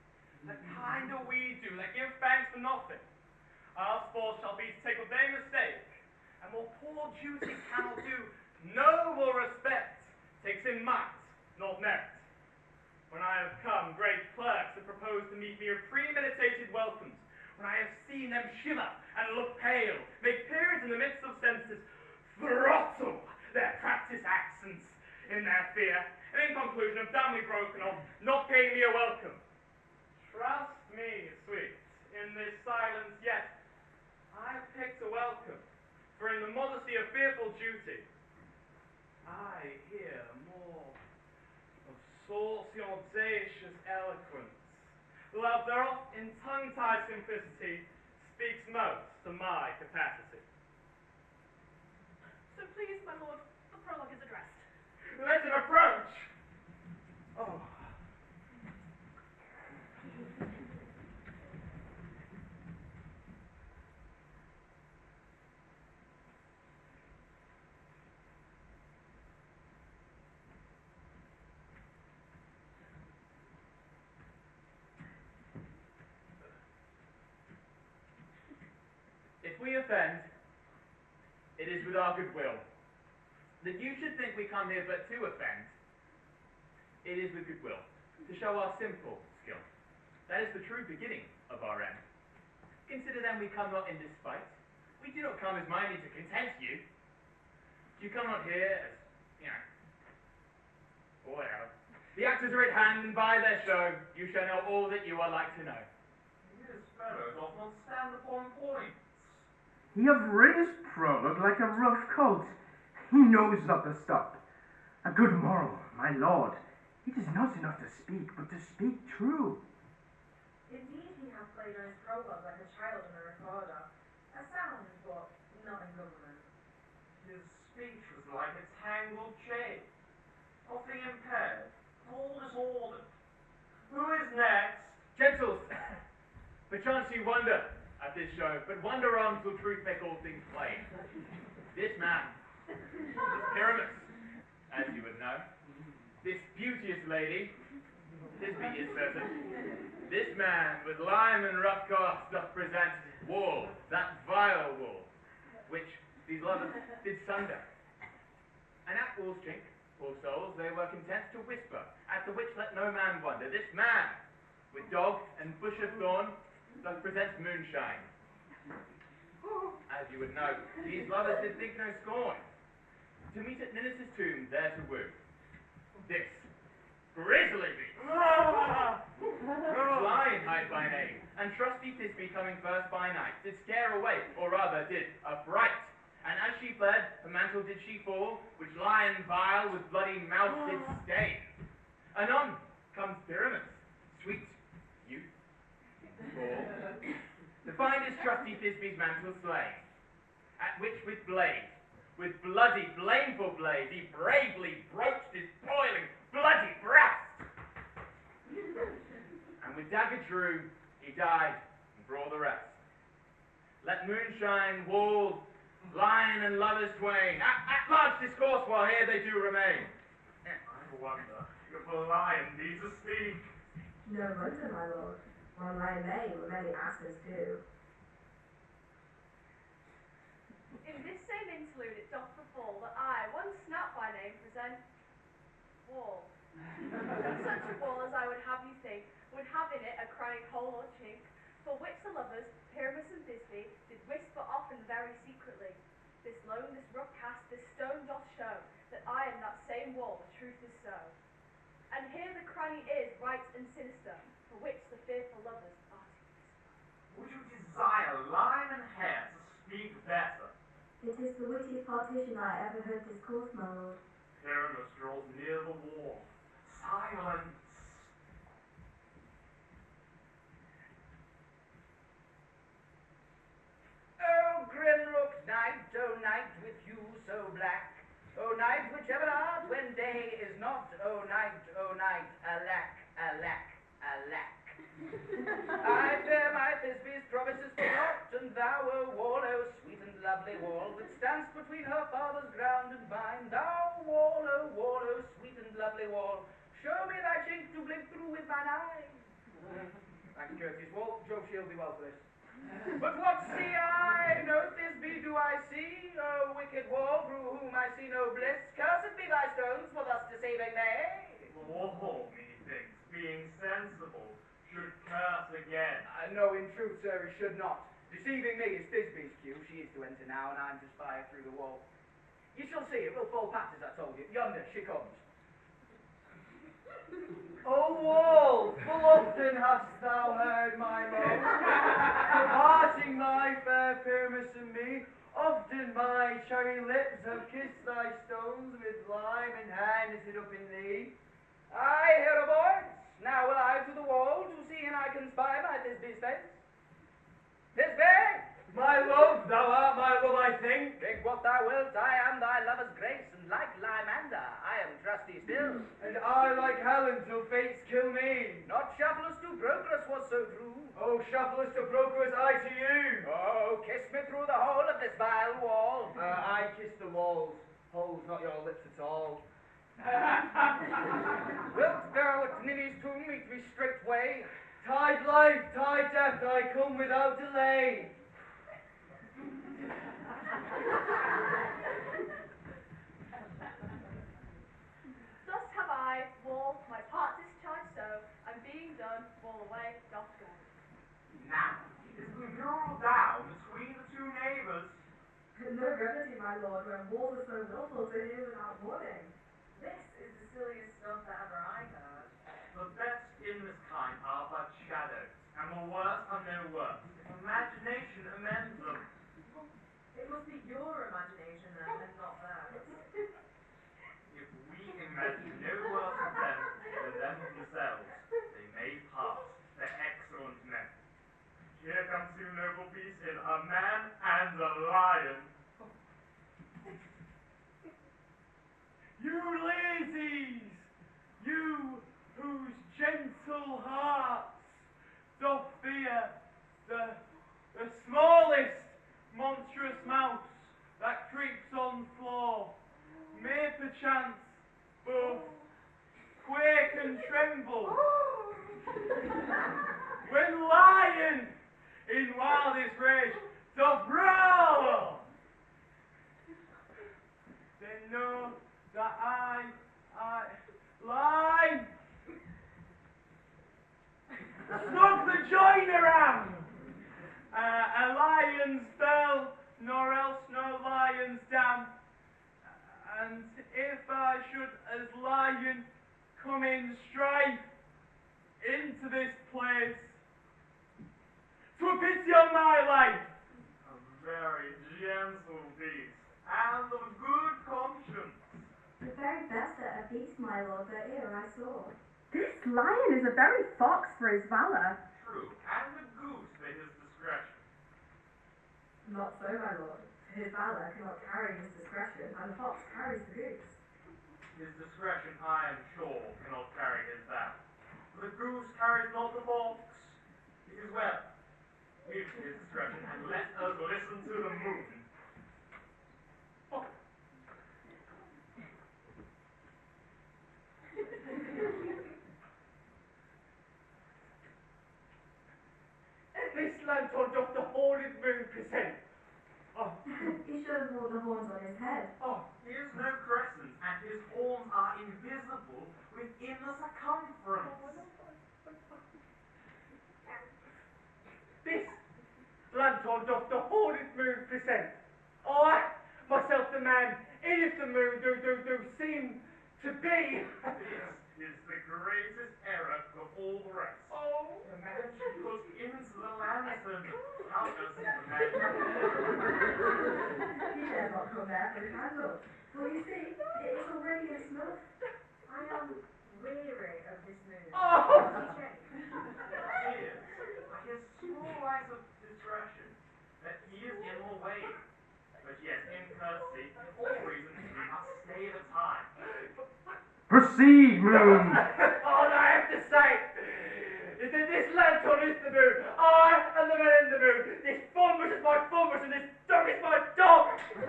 The kind of we do that give thanks for nothing. Our sport shall be to take what they mistake, and what poor duty cannot do, noble respect takes in might, not merit. When I have come, great clerks have proposed to meet me with premeditated welcomes. When I have seen them shiver and look pale, make periods in the midst of sentences, throttle their practiced accents in their fear, and in conclusion have dumbly broken off, not paying me a welcome. Trust me, sweet, in this silence yet I have picked a welcome, for in the modesty of fearful duty I hear more of saucy audacious eloquence. Love thereof in tongue-tied simplicity speaks most to my capacity. So please, my lord, the prologue is addressed. Let it approach! Oh. If we offend, it is with our good will. That you should think we come here but to offend, it is with good will, to show our simple skill. That is the true beginning of our end. Consider then we come not in despite. We do not come as minded to content you. You come not here as, or whatever. The actors are at hand, and by their show, you shall know all that you are like to know. This fellow does not stand upon points. He have read his prologue like a rough coat. He knows not to stop. A good moral, my lord. It is not enough to speak, but to speak true. Indeed, he hath played on his prologue like a child in a recorder. A sound, but not in government. His speech was like a tangled chain, of the impaired, all disordered. Who is next? Gentles, perchance you wonder at this show, but wonder on till truth make all things plain. This man is Pyramus, as you would know. This beauteous lady, Thisbe is certain. This man with lime and rough cast doth present wool, that vile wool, which these lovers did sunder. And at wool's chink, poor souls, they were content to whisper, at the which let no man wonder. This man, with dog and bush of thorn, doth present moonshine. As you would know, these lovers did think no scorn, to meet at Ninus' tomb there to woo. This grisly beast, Lion hight by name, and trusty Thisbe coming first by night, did scare away, or rather did affright. And as she fled, her mantle did she fall, which lion vile with bloody mouth did stain. Anon comes Pyramus, sweet youth, tall, to find his trusty Thisbe's mantle slain, at which with blade, with bloody, blameful blade, he bravely broached his boiling, bloody breast. And with dagger drew, he died, and for all the rest. Let moonshine, wool, lion, and lovers twain, at large discourse while here they do remain. I wonder if a lion be to speak. No wonder, my lord. One lion may, where many asses do. In this same interlude it doth befall that I, one Snap by name, present wall. Such a wall as I would have you think, would have in it a crying hole or chink, for which the lovers, Pyramus and Thisbe, did whisper often very secretly. This lone, this rough cast, this stone doth show, that I am that same wall, the truth is so. And here the cranny is right and sinister, for which the fearful lovers are to whisper. Would you desire lime and hair to speak better? It is the wittiest partition I ever heard discourse, my lord. Pyramus draws near the wall. Silence! Oh, grim looks night, oh night with you so black. Oh night which ever art when day is not. Oh night, alack, alack, alack. I bear my Thisbe's promises for naught, and thou, O wall, O sweet and lovely wall, that stands between her father's ground and mine, thou wall, O sweet and lovely wall, show me thy chink to blink through with mine eye. Thanks, courteous wall. Jove shield thee well for this. But what see I? No Thisbe do I see, O wicked wall, through whom I see no bliss. Cursed be thy stones for thus deceiving me. The wall, methinks, being sensible, should curse again. No, in truth, sir, he should not. Deceiving me is Thisbe's cue. She is to enter now, and I'm to spy her through the wall. You shall see, it will fall pat, as I told you. Yonder she comes. Hast thou heard my moan? Parting my fair Pyramus and me, often my cherry lips have kissed thy stones with lime and hand knitted up in thee. I hear a voice. Now will I to the wall to see and I can spy my Thisbe's face. Thisbe! My love, thou art my love, I think. Think what thou wilt, I am thy lover's grace, and like Lymander, I am trusty still. And I like Helen till fates kill me. Not Shufflers to Procrus was so true. Oh, Shufflers to Procrus, I to you. Oh, kiss me through the hole of this vile wall. I kiss the walls, holes, not your lips at all. Wilt thou at Ninny's tomb meet me straightway? Tide life, tide death, I come without delay. Thus have I, wall, my part discharged so, and being done, wall away, doth go. Now, it has been ruled down between the two neighbours. No remedy, my lord, when walls are so willful to hear without warning. This is the silliest stuff that ever I heard. The best in this kind are but shadows, and the worst are no worse, if imagination amends them. It must be your imagination then, and not theirs. If we imagine no worse of them than them of themselves, they may pass. They're excellent men. Here come two noble beasts in a man and a lion. You lazies, you whose gentle hearts doth fear the smallest monstrous mouse that creeps on floor, may perchance both quake and tremble when lion in wildest rage doth roar. Then know that I lie, snug the join around, a lion's fell, nor else no lion's dam, and if I should as lion come in strife into this place, 'twere pity on my life. A very gentle beast, and of good conscience. The very best at a beast, my lord, that e'er I saw. This lion is a very fox for his valour. True, and a goose for his discretion. Not so, my lord. His valour cannot carry his discretion, and the fox carries the goose. His discretion, I am sure, cannot carry his vow. The goose carries not the fox. It is well. Leave to his discretion, and let us listen to the moon. This lantern doth the horrid moon present. He should have worn the horns on his head. He is no crescent, and his horns are invisible within the circumference. This lantern doth the horrid moon present. I, myself the man, in if the moon do seem to be. This is the greatest error of all the rest. The man should look into the lantern. How does the man? He dare not come there for the candle. For you see, it is already in smoke. I am weary of this moon. It is, by his small light of discretion, that he is in the way. But yet, in courtesy, in all reason, we must stay the time. Proceed, moon. All I have to say is that this lantern is the moon. I am the man in the moon. This fungus is my fungus, and this dog is my dog. Poor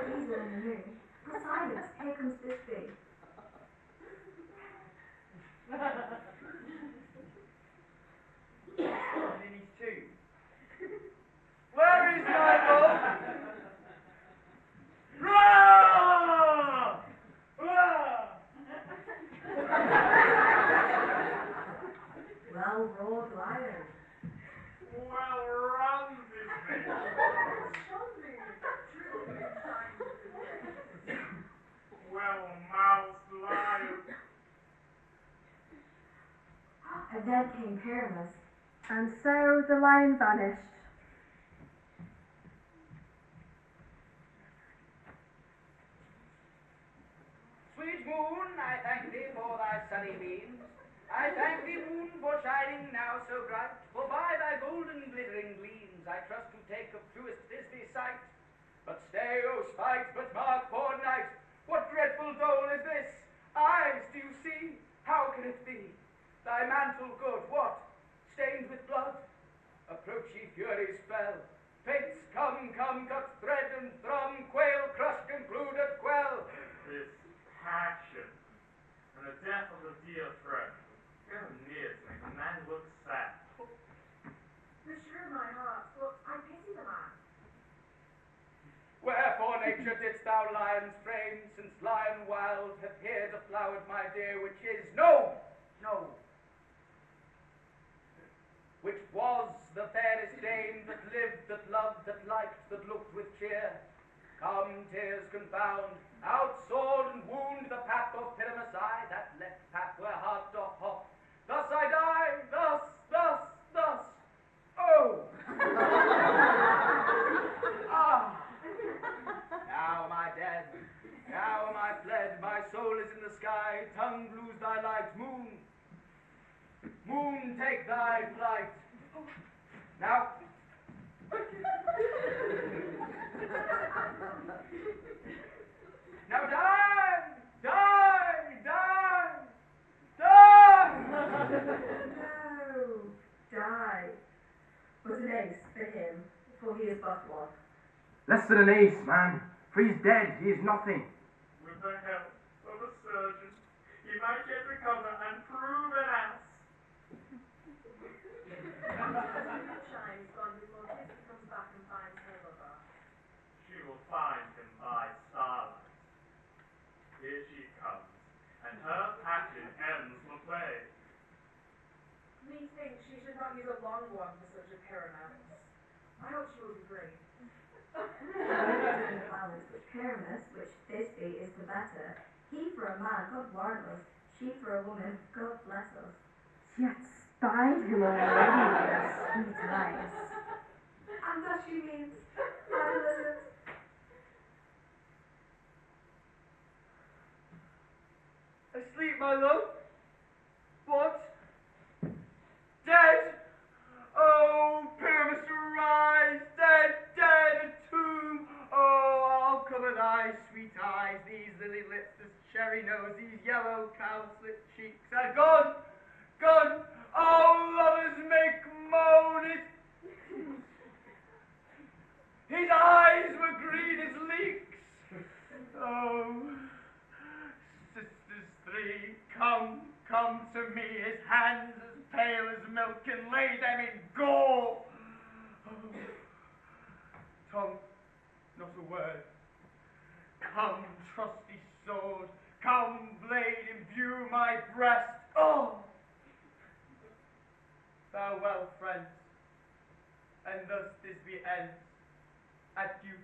diesel in the moon. For silence, here comes Thisbe. And in his tomb. Where is my love? Roar! Roar! Well roared lion. Well run, Disney. Well moused lion. And then came Pyramus. And so the lion vanished. Sweet moon, I thank thee for thy sunny beams. I thank thee, moon, for shining now so bright. For by thy golden glittering gleams I trust to take of truest Thisbe sight. But stay, O spite, but mark, poor knight, what dreadful dole is this? Eyes, do you see? How can it be? Thy mantle good, what? Stained with blood? Approach ye furies fell. Fates, come, cut thread and thrum, quail, crush, concluded, quell. This passion and the death of a dear friend go near to make a man look sad. Assure my heart, but I pity the man. Wherefore, nature, didst thou lion's frame, since lion wild hath here deflowered my dear, which is no, which was the fairest dame that lived, that loved, that liked, that looked with cheer. Come, tears confound, out sword and wound the pap of Pyramus I, that left pap where heart doth hop. Thus I die, thus, oh! Ah! Now am I dead, now am I fled, my soul is in the sky, tongue lose thy light, moon, take thy flight. Now, now die! No, die. But an ace for him, for he is but one. Less than an ace, man. For he's dead, he is nothing. With the help of a surgeon, he might yet recover and prove an ass. Sunshine is gone before Thisbe comes back and finds her lover. She will find him by starlight. Here she comes, and her passion ends the play. Methinks she should not use a long one for such a paramount. I hope she will be brave. The balance which Pyramus, which Thisbe is the better. He for a man, God warrant us. She for a woman, God bless us. Yet spied him already with her sweet eyes. And thus she means, Adelphi. Asleep, my love? What? Dead? Oh, Pyramus, arise! Dead, a tomb! Oh, I'll cover thy sweet eyes, these lily lips, this cherry nose, these yellow cowslip cheeks are gone! Oh, lovers make moan it! His eyes were green as leeks! Oh, sisters three, come to me, his hands as pale as milk, and lay them in gore. Oh, tongue, not a word. Come, trusty sword, come, blade, imbue my breast. Oh! Farewell, friends, and thus Thisbe ends. Adieu.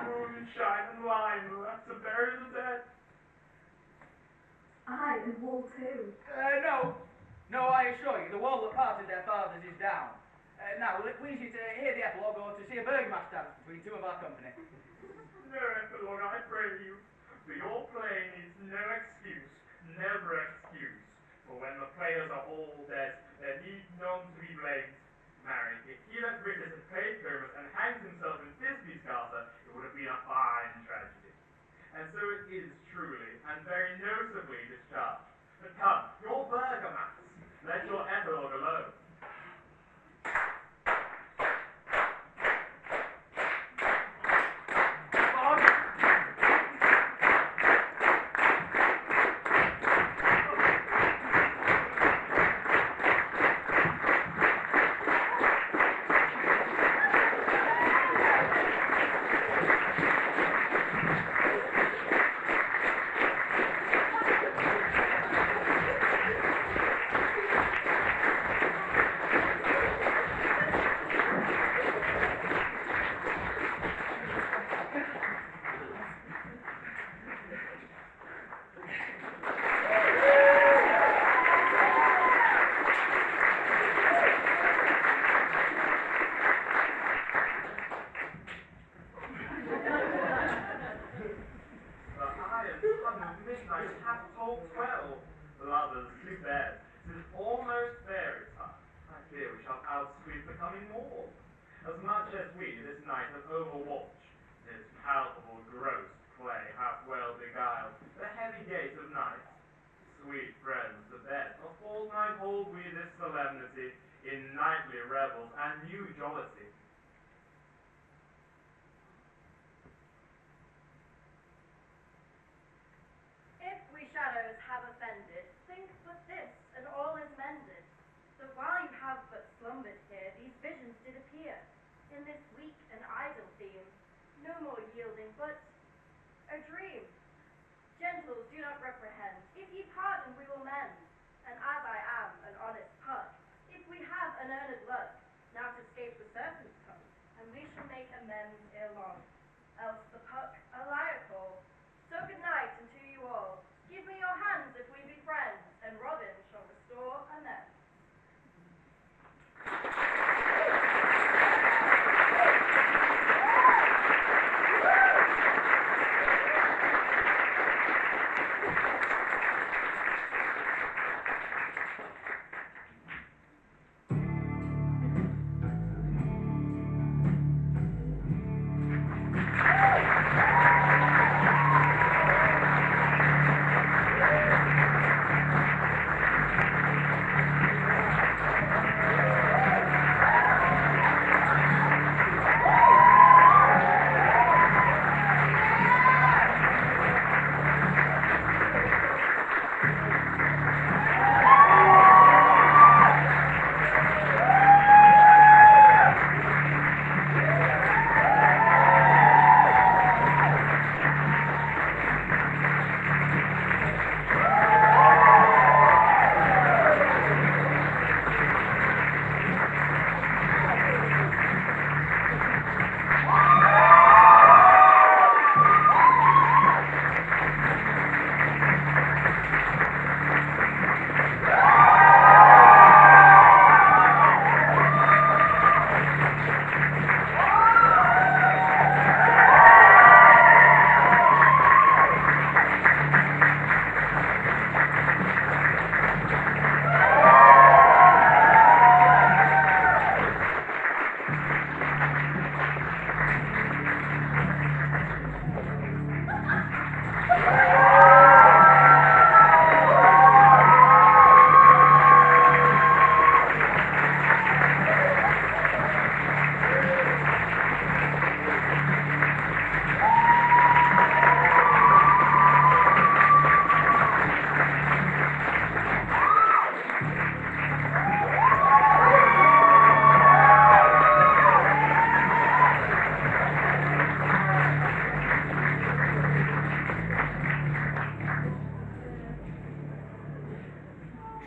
Moonshine and wine will have to bury the dead. Aye, and wool too. No, I assure you, the wall that parted their fathers is down. Now, will it please you to hear the epilogue or to see a bergmask dance between two of our company? No epilogue, I pray you, for your playing is no excuse, never excuse. For when the players are all dead, there need none to be blamed. Marry, if he that witness had played Pyramus and hanged himself in Thisbe's castle, it would have been a fine tragedy. And so it is truly, and very notably discharged. But come, your bergamasks, let your epilogue alone. I have told 12 lovers to bed. 'Tis almost fairy time. I fear we shall outsweep the coming morn. As much as we this night have overwatched this palpable gross play hath well beguiled the heavy gate of night. Sweet friends, to bed. A fortnight hold we this solemnity in nightly revels and new jollity. If we shadows have offended, think but this, and all is mended. That while you have but slumbered here, these visions did appear, in this weak and idle theme, no more yielding, but a dream. Gentles, do not reprehend. If ye pardon, we will mend.